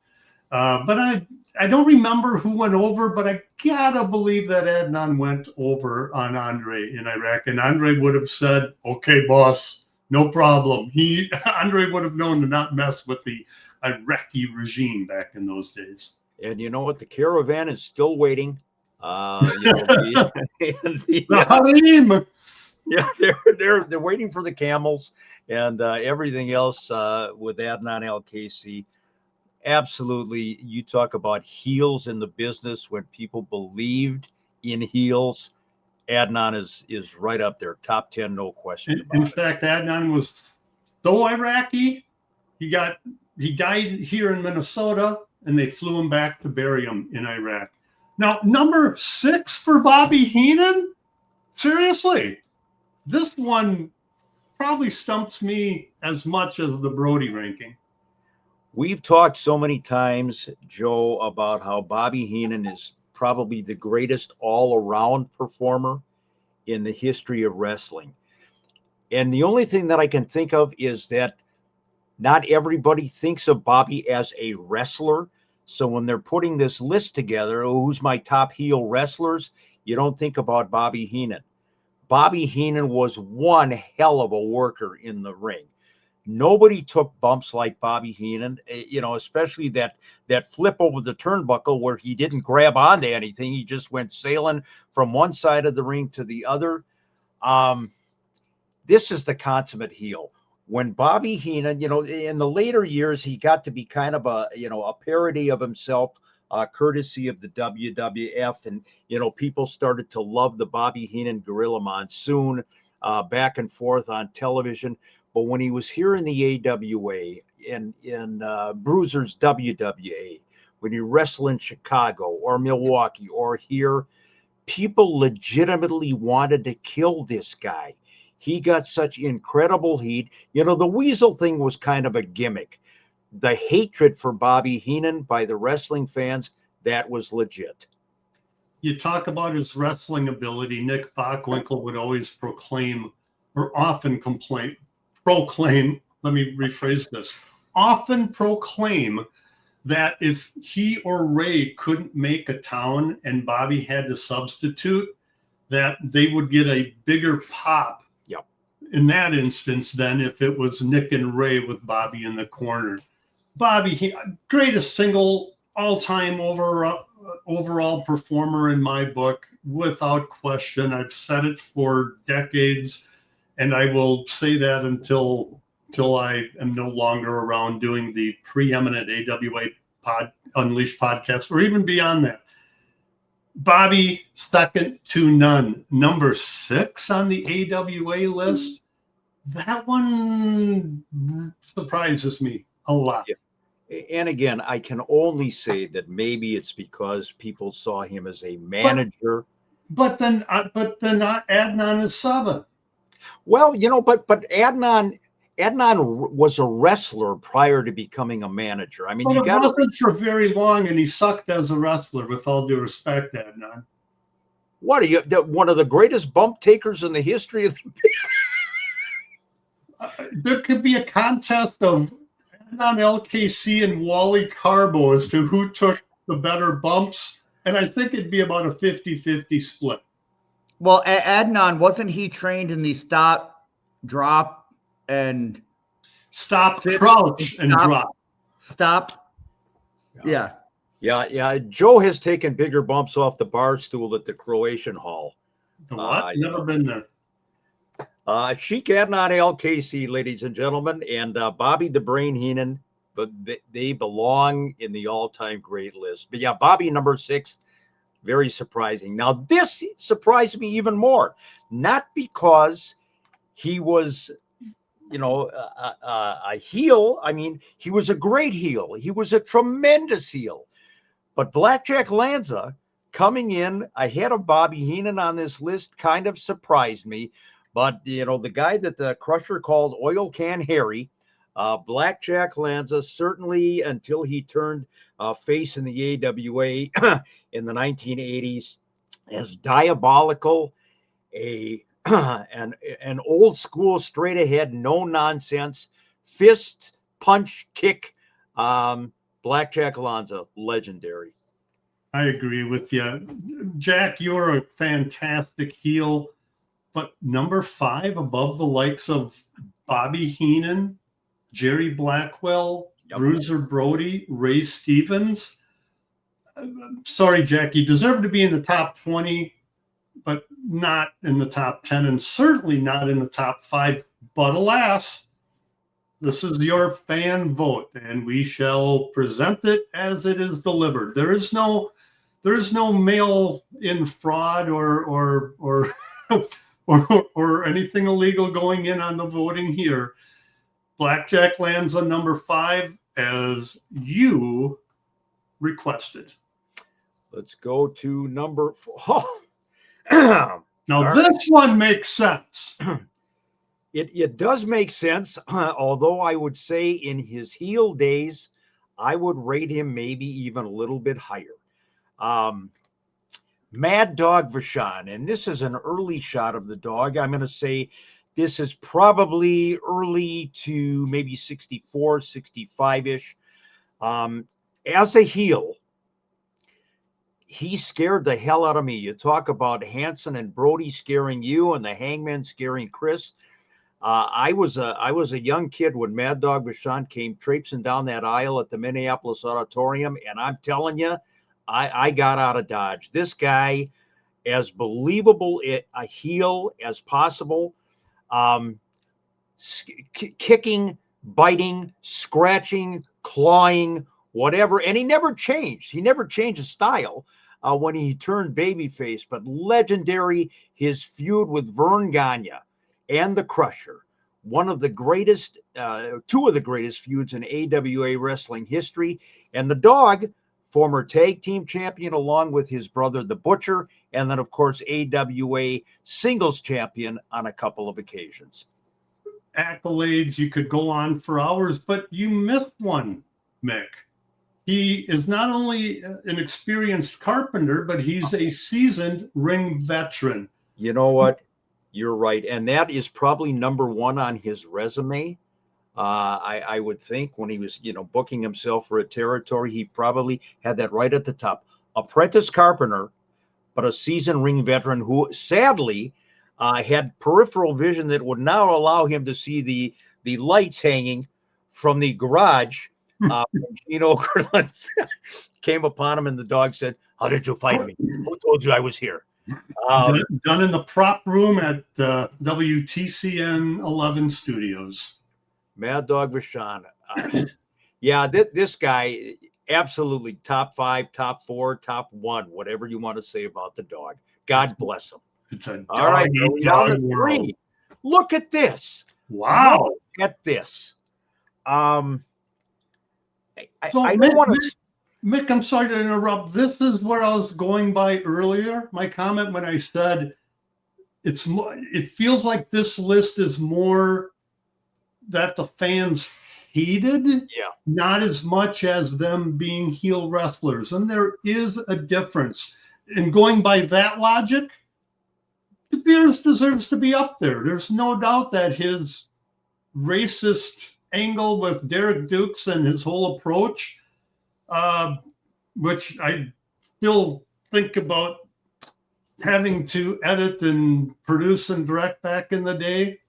But I don't remember who went over, but I gotta believe that Adnan went over on Andre in Iraq. And Andre would have said, okay, boss, no problem. Andre would have known to not mess with the Iraqi regime back in those days. And you know what? The caravan is still waiting. The Harim. Yeah, they're waiting for the camels and everything else with Adnan LKC. Absolutely. You talk about heels in the business when people believed in heels. Adnan is right up there, top 10, no question. In fact, Adnan was so Iraqi. He died here in Minnesota, and they flew him back to bury him in Iraq. Now, number 6 for Bobby Heenan? Seriously, this one probably stumps me as much as the Brody ranking. We've talked so many times, Joe, about how Bobby Heenan is probably the greatest all-around performer in the history of wrestling. And the only thing that I can think of is that not everybody thinks of Bobby as a wrestler. So when they're putting this list together, who's my top heel wrestlers, you don't think about Bobby Heenan. Bobby Heenan was one hell of a worker in the ring. Nobody took bumps like Bobby Heenan, especially that flip over the turnbuckle where he didn't grab onto anything. He just went sailing from one side of the ring to the other. This is the consummate heel. When Bobby Heenan, in the later years, he got to be kind of a parody of himself, courtesy of the WWF. And, people started to love the Bobby Heenan Gorilla Monsoon back and forth on television. But when he was here in the AWA and in Bruiser's WWA, when he wrestled in Chicago or Milwaukee or here, people legitimately wanted to kill this guy. He got such incredible heat. The Weasel thing was kind of a gimmick. The hatred for Bobby Heenan by the wrestling fans, that was legit. You talk about his wrestling ability. Nick Bockwinkel would always proclaim, let me rephrase this, often proclaim that if he or Ray couldn't make a town and Bobby had to substitute, that they would get a bigger pop in that instance than if it was Nick and Ray with Bobby in the corner. Bobby, greatest single all-time overall performer in my book, without question. I've said it for decades, and I will say that until I am no longer around doing the preeminent AWA Unleashed podcast, or even beyond that. Bobby, second to none. Number 6 on the AWA list. That one surprises me a lot. Yeah. And again, I can only say that maybe it's because people saw him as a manager. But then Adnan is 7. Well, but Adnan was a wrestler prior to becoming a manager. I mean, but it wasn't for very long, and he sucked as a wrestler. With all due respect, Adnan. What are you? One of the greatest bump takers in the history of the. There could be a contest of Adnan LKC and Wally Carbo as to who took the better bumps, and I think it'd be about a 50-50 split. Well, Adnan, wasn't he trained in the stop, drop, and Stop, Sit, crouch, and stop. drop. Stop. Yeah. Yeah. Joe has taken bigger bumps off the bar stool at the Croatian Hall. The what? Never been there. Sheik Adnan Al-Casey, ladies and gentlemen, and Bobby the Brain Heenan, but they belong in the all-time great list. But yeah, Bobby number 6, very surprising. Now this surprised me even more, not because he was, a heel. I mean, he was a great heel. He was a tremendous heel. But Blackjack Lanza coming in ahead of Bobby Heenan on this list kind of surprised me. But, the guy that the Crusher called Oil Can Harry, Blackjack Lanza, certainly until he turned face in the AWA in the 1980s, as diabolical, an old school, straight ahead, no nonsense, fist, punch, kick. Blackjack Lanza, legendary. I agree with you. Jack, you're a fantastic heel. But number 5 above the likes of Bobby Heenan, Jerry Blackwell, Bruiser Brody, Ray Stevens. Sorry, Jack, you deserve to be in the top 20, but not in the top 10, and certainly not in the top 5. But alas, this is your fan vote, and we shall present it as it is delivered. There is no mail-in fraud or or anything illegal going in on the voting here. Blackjack Lanza number 5, as you requested. Let's go to number 4. Now this one makes sense. It does make sense, although I would say in his heel days, I would rate him maybe even a little bit higher. Mad Dog Vachon, and this is an early shot of the dog. I'm going to say this is probably early to maybe 64, 65-ish. As a heel, he scared the hell out of me. You talk about Hanson and Brody scaring you and the Hangman scaring Chris. I was a young kid when Mad Dog Vachon came traipsing down that aisle at the Minneapolis Auditorium, and I'm telling you, I got out of Dodge. This guy, as believable a heel as possible, kicking, biting, scratching, clawing, whatever. And he never changed. He never changed his style when he turned babyface. But legendary, his feud with Vern Gagne and the Crusher, one of the greatest, 2 of the greatest feuds in AWA wrestling history. And the dog, former tag team champion, along with his brother, the Butcher, and then, of course, AWA singles champion on a couple of occasions. Accolades, you could go on for hours, but you missed one, Mick. He is not only an experienced carpenter, but he's a seasoned ring veteran. You know what? You're right. And that is probably number 1 on his resume. I would think when he was, booking himself for a territory, he probably had that right at the top. Apprentice carpenter, but a seasoned ring veteran who sadly had peripheral vision that would not allow him to see the lights hanging from the garage. Gino Kerlin came upon him, and the dog said, "How did you find me? Who told you I was here?" Done in the prop room at WTCN 11 Studios. Mad Dog Vachon. This guy, absolutely top 5, top 4, top 1, whatever you want to say about the dog. God bless him. It's a all right. Down to 3. Look at this. Wow. Look at this. I don't want to. Mick, I'm sorry to interrupt. This is where I was going by earlier. My comment when I said it feels like this list is more that the fans hated, not as much as them being heel wrestlers. And there is a difference. And going by that logic, De Beers deserves to be up there. There's no doubt that his racist angle with Derek Dukes and his whole approach, which I still think about having to edit and produce and direct back in the day.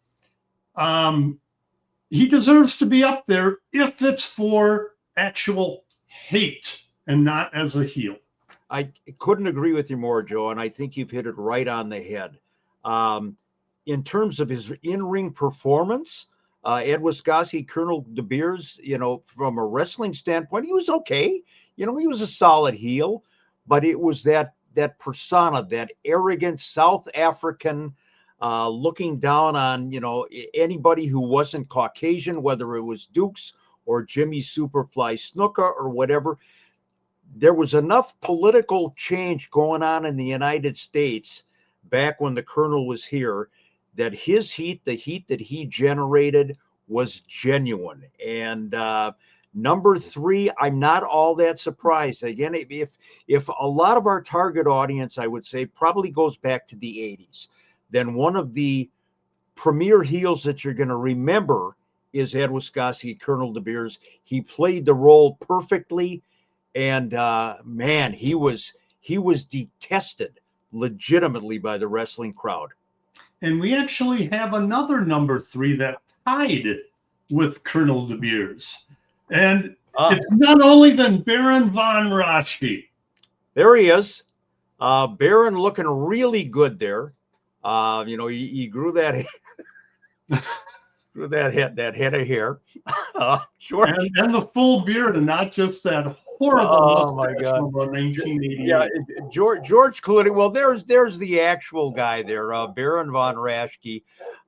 he deserves to be up there if it's for actual hate and not as a heel. I couldn't agree with you more, Joe, and I think you've hit it right on the head. In terms of his in-ring performance, Ed Wiscassi, Colonel De Beers, from a wrestling standpoint, he was okay. He was a solid heel, but it was that persona, that arrogant South African, looking down on, anybody who wasn't Caucasian, whether it was Dukes or Jimmy Superfly Snuka or whatever. There was enough political change going on in the United States back when the Colonel was here that his heat, the heat that he generated, was genuine. And number 3, I'm not all that surprised. Again, if a lot of our target audience, I would say, probably goes back to the 80s, then one of the premier heels that you're going to remember is Ed Wiscassi, Colonel De Beers. He played the role perfectly. And man, he was detested legitimately by the wrestling crowd. And we actually have another number 3 that tied with Colonel De Beers. And it's none only than Baron von Raschke. There he is. Baron looking really good there. He grew that that head of hair. Short. And the full beard, and not just that horrible mustache from 1988. Yeah, George Clooney. Well, there's the actual guy there, Baron von Raschke.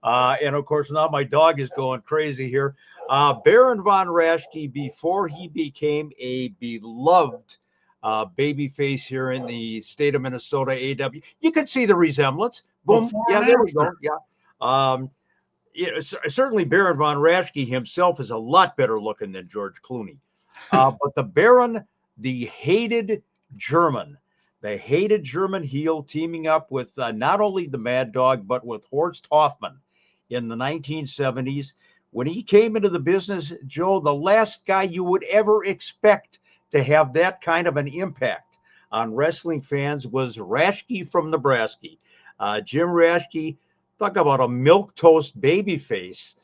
And of course, now my dog is going crazy here. Baron von Raschke, before he became a beloved babyface here in the state of Minnesota, AW, you could see the resemblance. Boom. Yeah, there we go. Yeah. Certainly Baron von Raschke himself is a lot better looking than George Clooney. But the Baron, the hated German heel, teaming up with not only the Mad Dog, but with Horst Hoffman in the 1970s. When he came into the business, Joe, the last guy you would ever expect to have that kind of an impact on wrestling fans was Raschke from Nebraska. Jim Raschke, talk about a milquetoast babyface.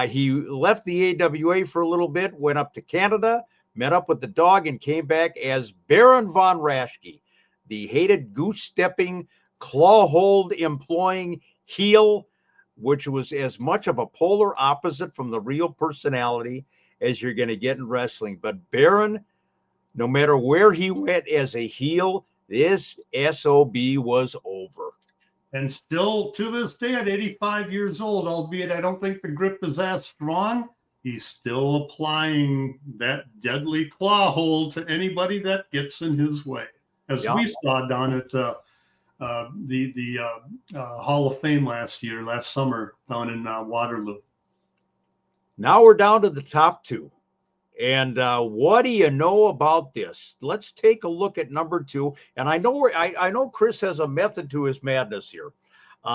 He left the AWA for a little bit, went up to Canada, met up with the Dog, and came back as Baron von Raschke, the hated goose-stepping, claw-hold employing heel, which was as much of a polar opposite from the real personality as you're going to get in wrestling. But Baron, no matter where he went as a heel, this SOB was over. And still to this day at 85 years old, albeit I don't think the grip is that strong, he's still applying that deadly claw hold to anybody that gets in his way. As we saw down at the Hall of Fame last summer down in Waterloo. Now we're down to the top 2. And what do you know about this? Let's take a look at number 2. And I know Chris has a method to his madness here.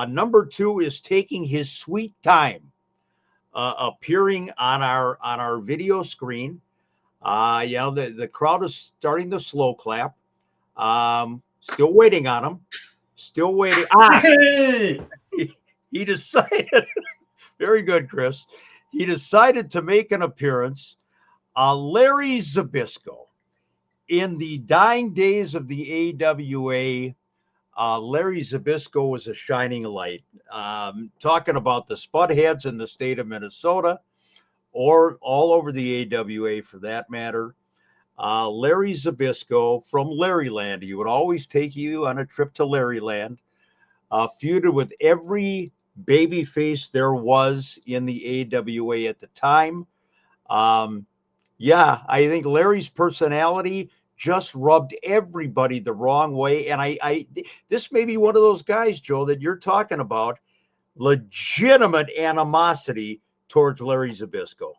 Number 2 is taking his sweet time, appearing on our video screen. The crowd is starting to slow clap. Still waiting on him. Still waiting. Hey! He decided. Very good, Chris. He decided to make an appearance. Larry Zbyszko. In the dying days of the AWA, Larry Zbyszko was a shining light. Talking about the Spudheads in the state of Minnesota, or all over the AWA for that matter. Larry Zbyszko from Larryland. He would always take you on a trip to Larryland. Feuded with every babyface there was in the AWA at the time. I think Larry's personality just rubbed everybody the wrong way. And this may be one of those guys, Joe, that you're talking about, legitimate animosity towards Larry Zbyszko.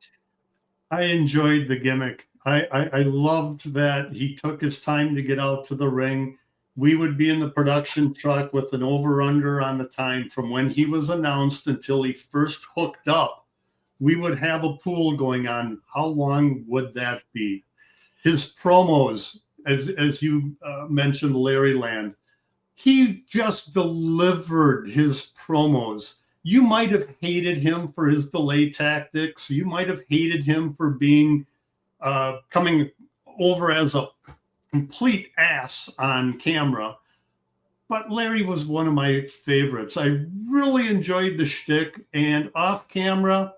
I enjoyed the gimmick. I loved that he took his time to get out to the ring. We would be in the production truck with an over-under on the time from when he was announced until he first hooked up. We would have a pool going on. How long would that be? His promos, as you mentioned, Larryland, he just delivered his promos you might have hated him for his delay tactics. You might have hated him for being coming over as a complete ass on camera. But Larry was one of my favorites. I really enjoyed the shtick, and off camera,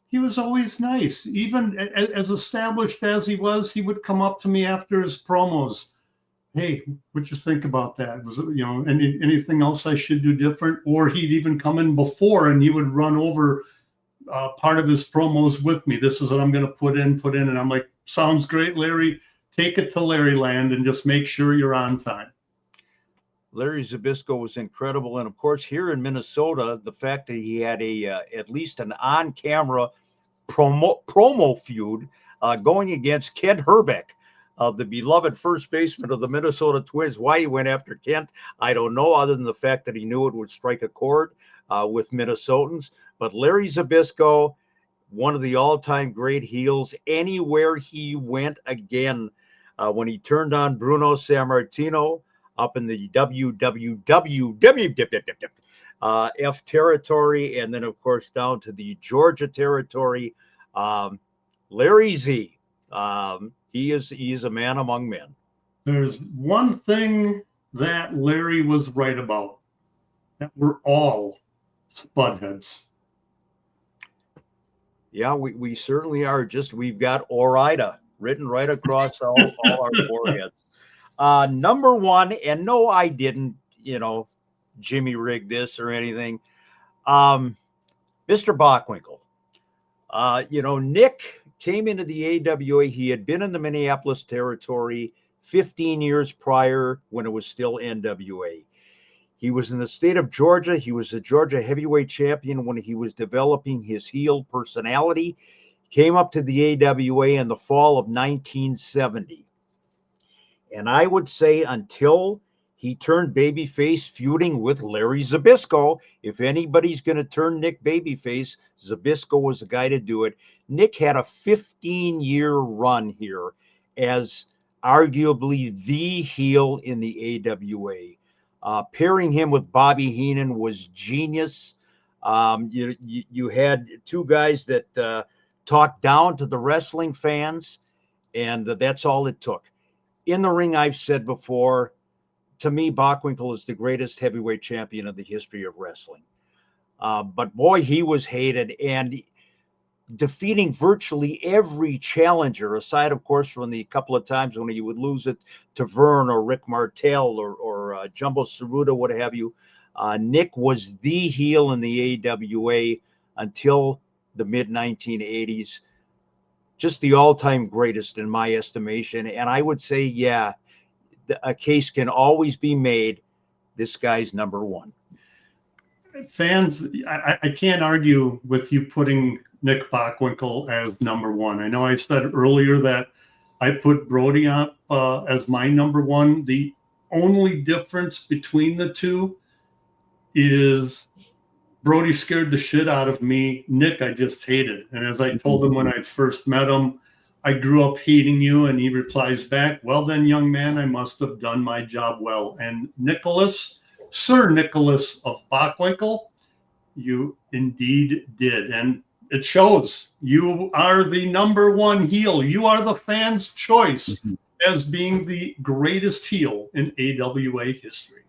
he was always nice. Even as established as he was, he would come up to me after his promos. Hey, what'd you think about that? Was it, anything else I should do different? Or he'd even come in before and he would run over part of his promos with me. This is what I'm going to put in. And I'm like, sounds great, Larry. Take it to Larry Land and just make sure you're on time. Larry Zbyszko was incredible. And of course, here in Minnesota, the fact that he had at least an on-camera promo feud going against Kent Herbeck, the beloved first baseman of the Minnesota Twins. Why he went after Kent, I don't know, other than the fact that he knew it would strike a chord with Minnesotans. But Larry Zbyszko, one of the all-time great heels, anywhere he went again. When he turned on Bruno Sammartino up in the F territory, and then, of course, down to the Georgia territory, Larry Z, he is a man among men. There's one thing that Larry was right about, that we're all spudheads. Yeah, we certainly are. We've got Orida written right across all our foreheads. Number one, and no, I didn't, Jimmy rig this or anything. Mr. Bockwinkel. Nick came into the AWA. He had been in the Minneapolis territory 15 years prior when it was still NWA. He was in the state of Georgia. He was the Georgia heavyweight champion when he was developing his heel personality. Came up to the AWA in the fall of 1970. And I would say until he turned babyface feuding with Larry Zbyszko, if anybody's going to turn Nick babyface, Zbyszko was the guy to do it. Nick had a 15-year run here as arguably the heel in the AWA. Pairing him with Bobby Heenan was genius. You had two guys that talked down to the wrestling fans, and that's all it took. In the ring, I've said before, to me, Bockwinkel is the greatest heavyweight champion in the history of wrestling. But boy, he was hated, and defeating virtually every challenger, aside, of course, from the couple of times when he would lose it to Vern or Rick Martel or Jumbo Tsuruta, what have you. Nick was the heel in the AWA until the mid-1980s. Just the all-time greatest in my estimation. And I would say, yeah, a case can always be made. This guy's number one. Fans, I can't argue with you putting Nick Bockwinkel as number one. I know I said earlier that I put Brody up as my number one. The only difference between the two is Brody scared the shit out of me. Nick, I just hated. And as I told him when I first met him, I grew up hating you. And he replies back, well, then, young man, I must have done my job well. And Nicholas, Sir Nicholas of Bockwinkel, you indeed did. And it shows. You are the number one heel. You are the fans' choice as being the greatest heel in AWA history.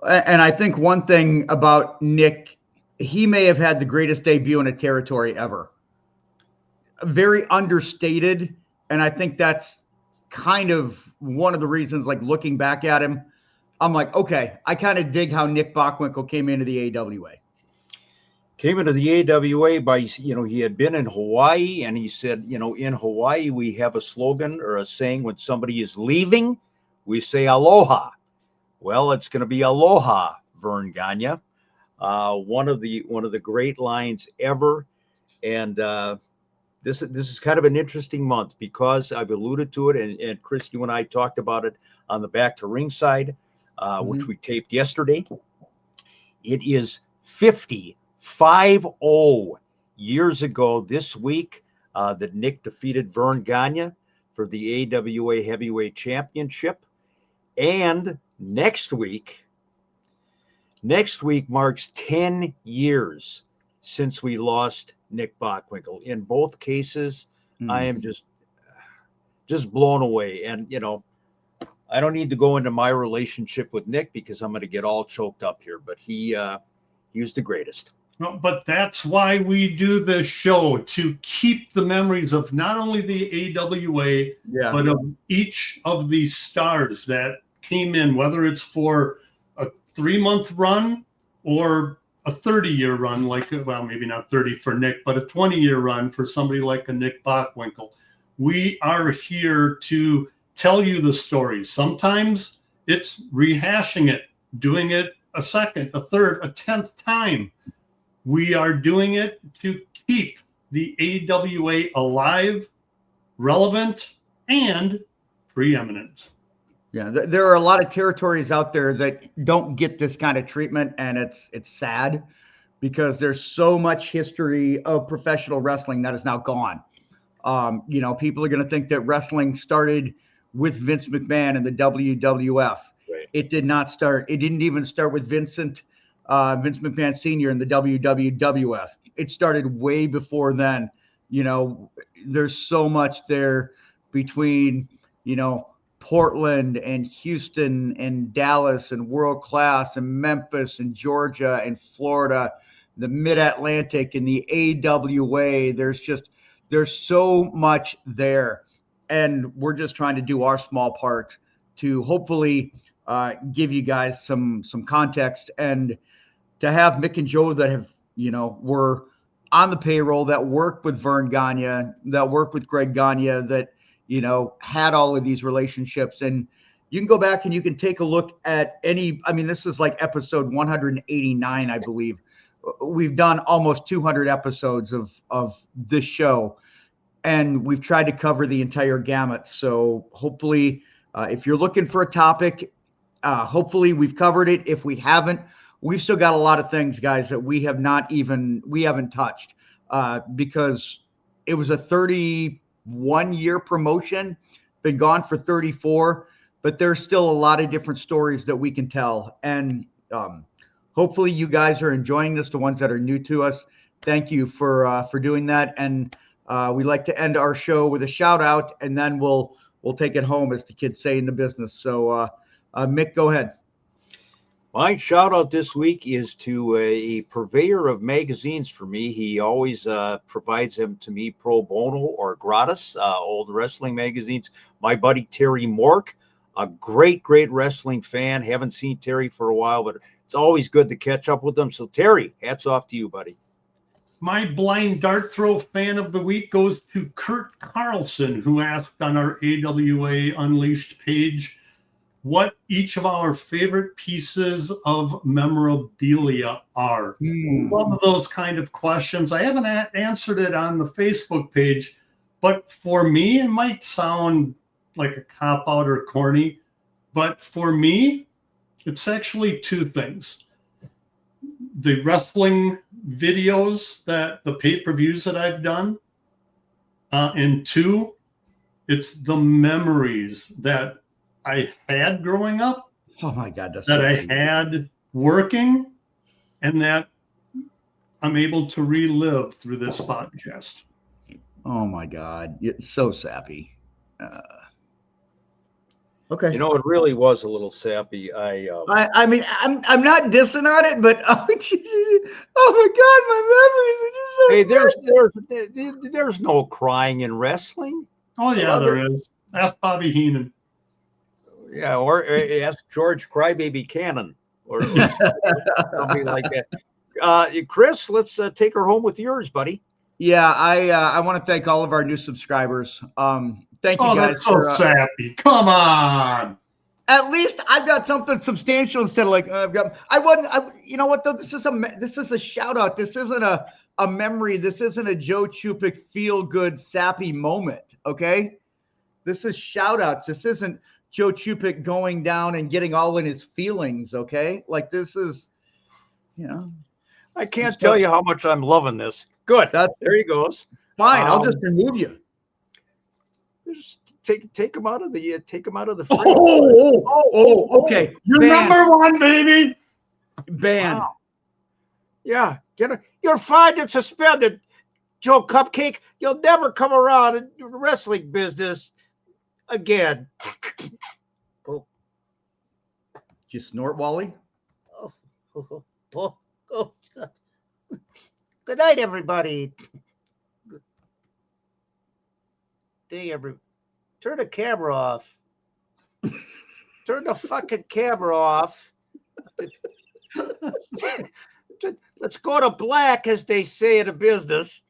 And I think one thing about Nick, he may have had the greatest debut in a territory ever. Very understated. And I think that's kind of one of the reasons, like looking back at him, I'm like, okay, I kind of dig how Nick Bockwinkel came into the AWA. Came into the AWA by, he had been in Hawaii, and he said, in Hawaii, we have a slogan or a saying when somebody is leaving, we say aloha. Well, it's going to be aloha, Vern Gagne. One of the great lines ever. And this is kind of an interesting month because I've alluded to it, and Chris, you and I talked about it on the Back to Ringside, which we taped yesterday. It is 50 years ago this week that Nick defeated Vern Gagne for the AWA Heavyweight Championship. And next week, Next week marks 10 years since we lost Nick Bockwinkel. In both cases, I am just blown away. And, you know, I don't need to go into my relationship with Nick because I'm going to get all choked up here, but he was the greatest. No, but that's why we do this show, to keep the memories of not only the AWA, but of each of these stars that came in, whether it's for a 3-month run or a 30-year run, like, well, maybe not 30 for Nick, but a 20-year run for somebody like a Nick Bockwinkel. We are here to tell you the story. Sometimes it's rehashing it, doing it a second, a third, a 10th time. We are doing it to keep the AWA alive, relevant, and preeminent. Yeah, there are a lot of territories out there that don't get this kind of treatment, and it's sad because there's so much history of professional wrestling that is now gone. You know, people are going to think that wrestling started with Vince McMahon and the WWF. Right. It did not start. It didn't even start with Vince McMahon Sr. and the WWF. It started way before then. You know, there's so much there between, you know, Portland and Houston and Dallas and World Class and Memphis and Georgia and Florida, the Mid-Atlantic and the AWA. There's so much there. And we're just trying to do our small part to hopefully give you guys some context, and to have Mick and Joe that have, you know, were on the payroll, that worked with Vern Gagne, that worked with Greg Gagne, that, you know, had all of these relationships. And you can go back and you can take a look at this is like episode 189, I believe. We've done almost 200 episodes of this show, and we've tried to cover the entire gamut. So hopefully, if you're looking for a topic, hopefully we've covered it. If we haven't, we've still got a lot of things, guys, that we haven't touched, because it was a 31-year promotion, been gone for 34, but there's still a lot of different stories that we can tell. And hopefully you guys are enjoying this, the ones that are new to us. Thank you for doing that. And we like to end our show with a shout out, and then we'll take it home, as the kids say in the business. So Mick, go ahead. My shout out this week is to a purveyor of magazines for me. He always provides them to me pro bono or gratis, old wrestling magazines. My buddy Terry Mork, a great wrestling fan. Haven't seen Terry for a while, but it's always good to catch up with him. So Terry, hats off to you, buddy. My blind dart throw fan of the week goes to Kurt Carlson, who asked on our AWA Unleashed page what each of our favorite pieces of memorabilia are. One of those kind of questions. I haven't answered it on the Facebook page, but for me, it might sound like a cop-out or corny, but for me, it's actually two things. The wrestling videos, the pay-per-views that I've done, and two, it's the memories that I had growing up. Oh my God, that I had working, and that I'm able to relive through this podcast. Oh my God, it's so sappy. Okay. You know, it really was a little sappy. I mean, I'm not dissing on it, but oh my God, my memories are just so hey, there's no crying in wrestling. Oh yeah, there is. Ask Bobby Heenan. Yeah, or ask George Crybaby Cannon or something like that. Chris, let's take her home with yours, buddy. Yeah, I want to thank all of our new subscribers. Thank you guys. That's so sappy. Come on. At least I've got something substantial instead of like you know what though? This is a shout out. This isn't a memory. This isn't a Joe Chupik feel good sappy moment. Okay, this is shout outs. This isn't Joe Chupik going down and getting all in his feelings. Okay, like this is, you know, I can't tell you how much I'm loving this. Good. There he goes. Fine. I'll just remove you. Just take him out of the fridge. Oh, okay. You're number one, baby. Banned. Wow. Yeah, you're fined and suspended, Joe Cupcake. You'll never come around in the wrestling business again. Did you snort, Wally? Good night, everybody. Turn the camera off. Turn the fucking camera off. Let's go to black, as they say in the business.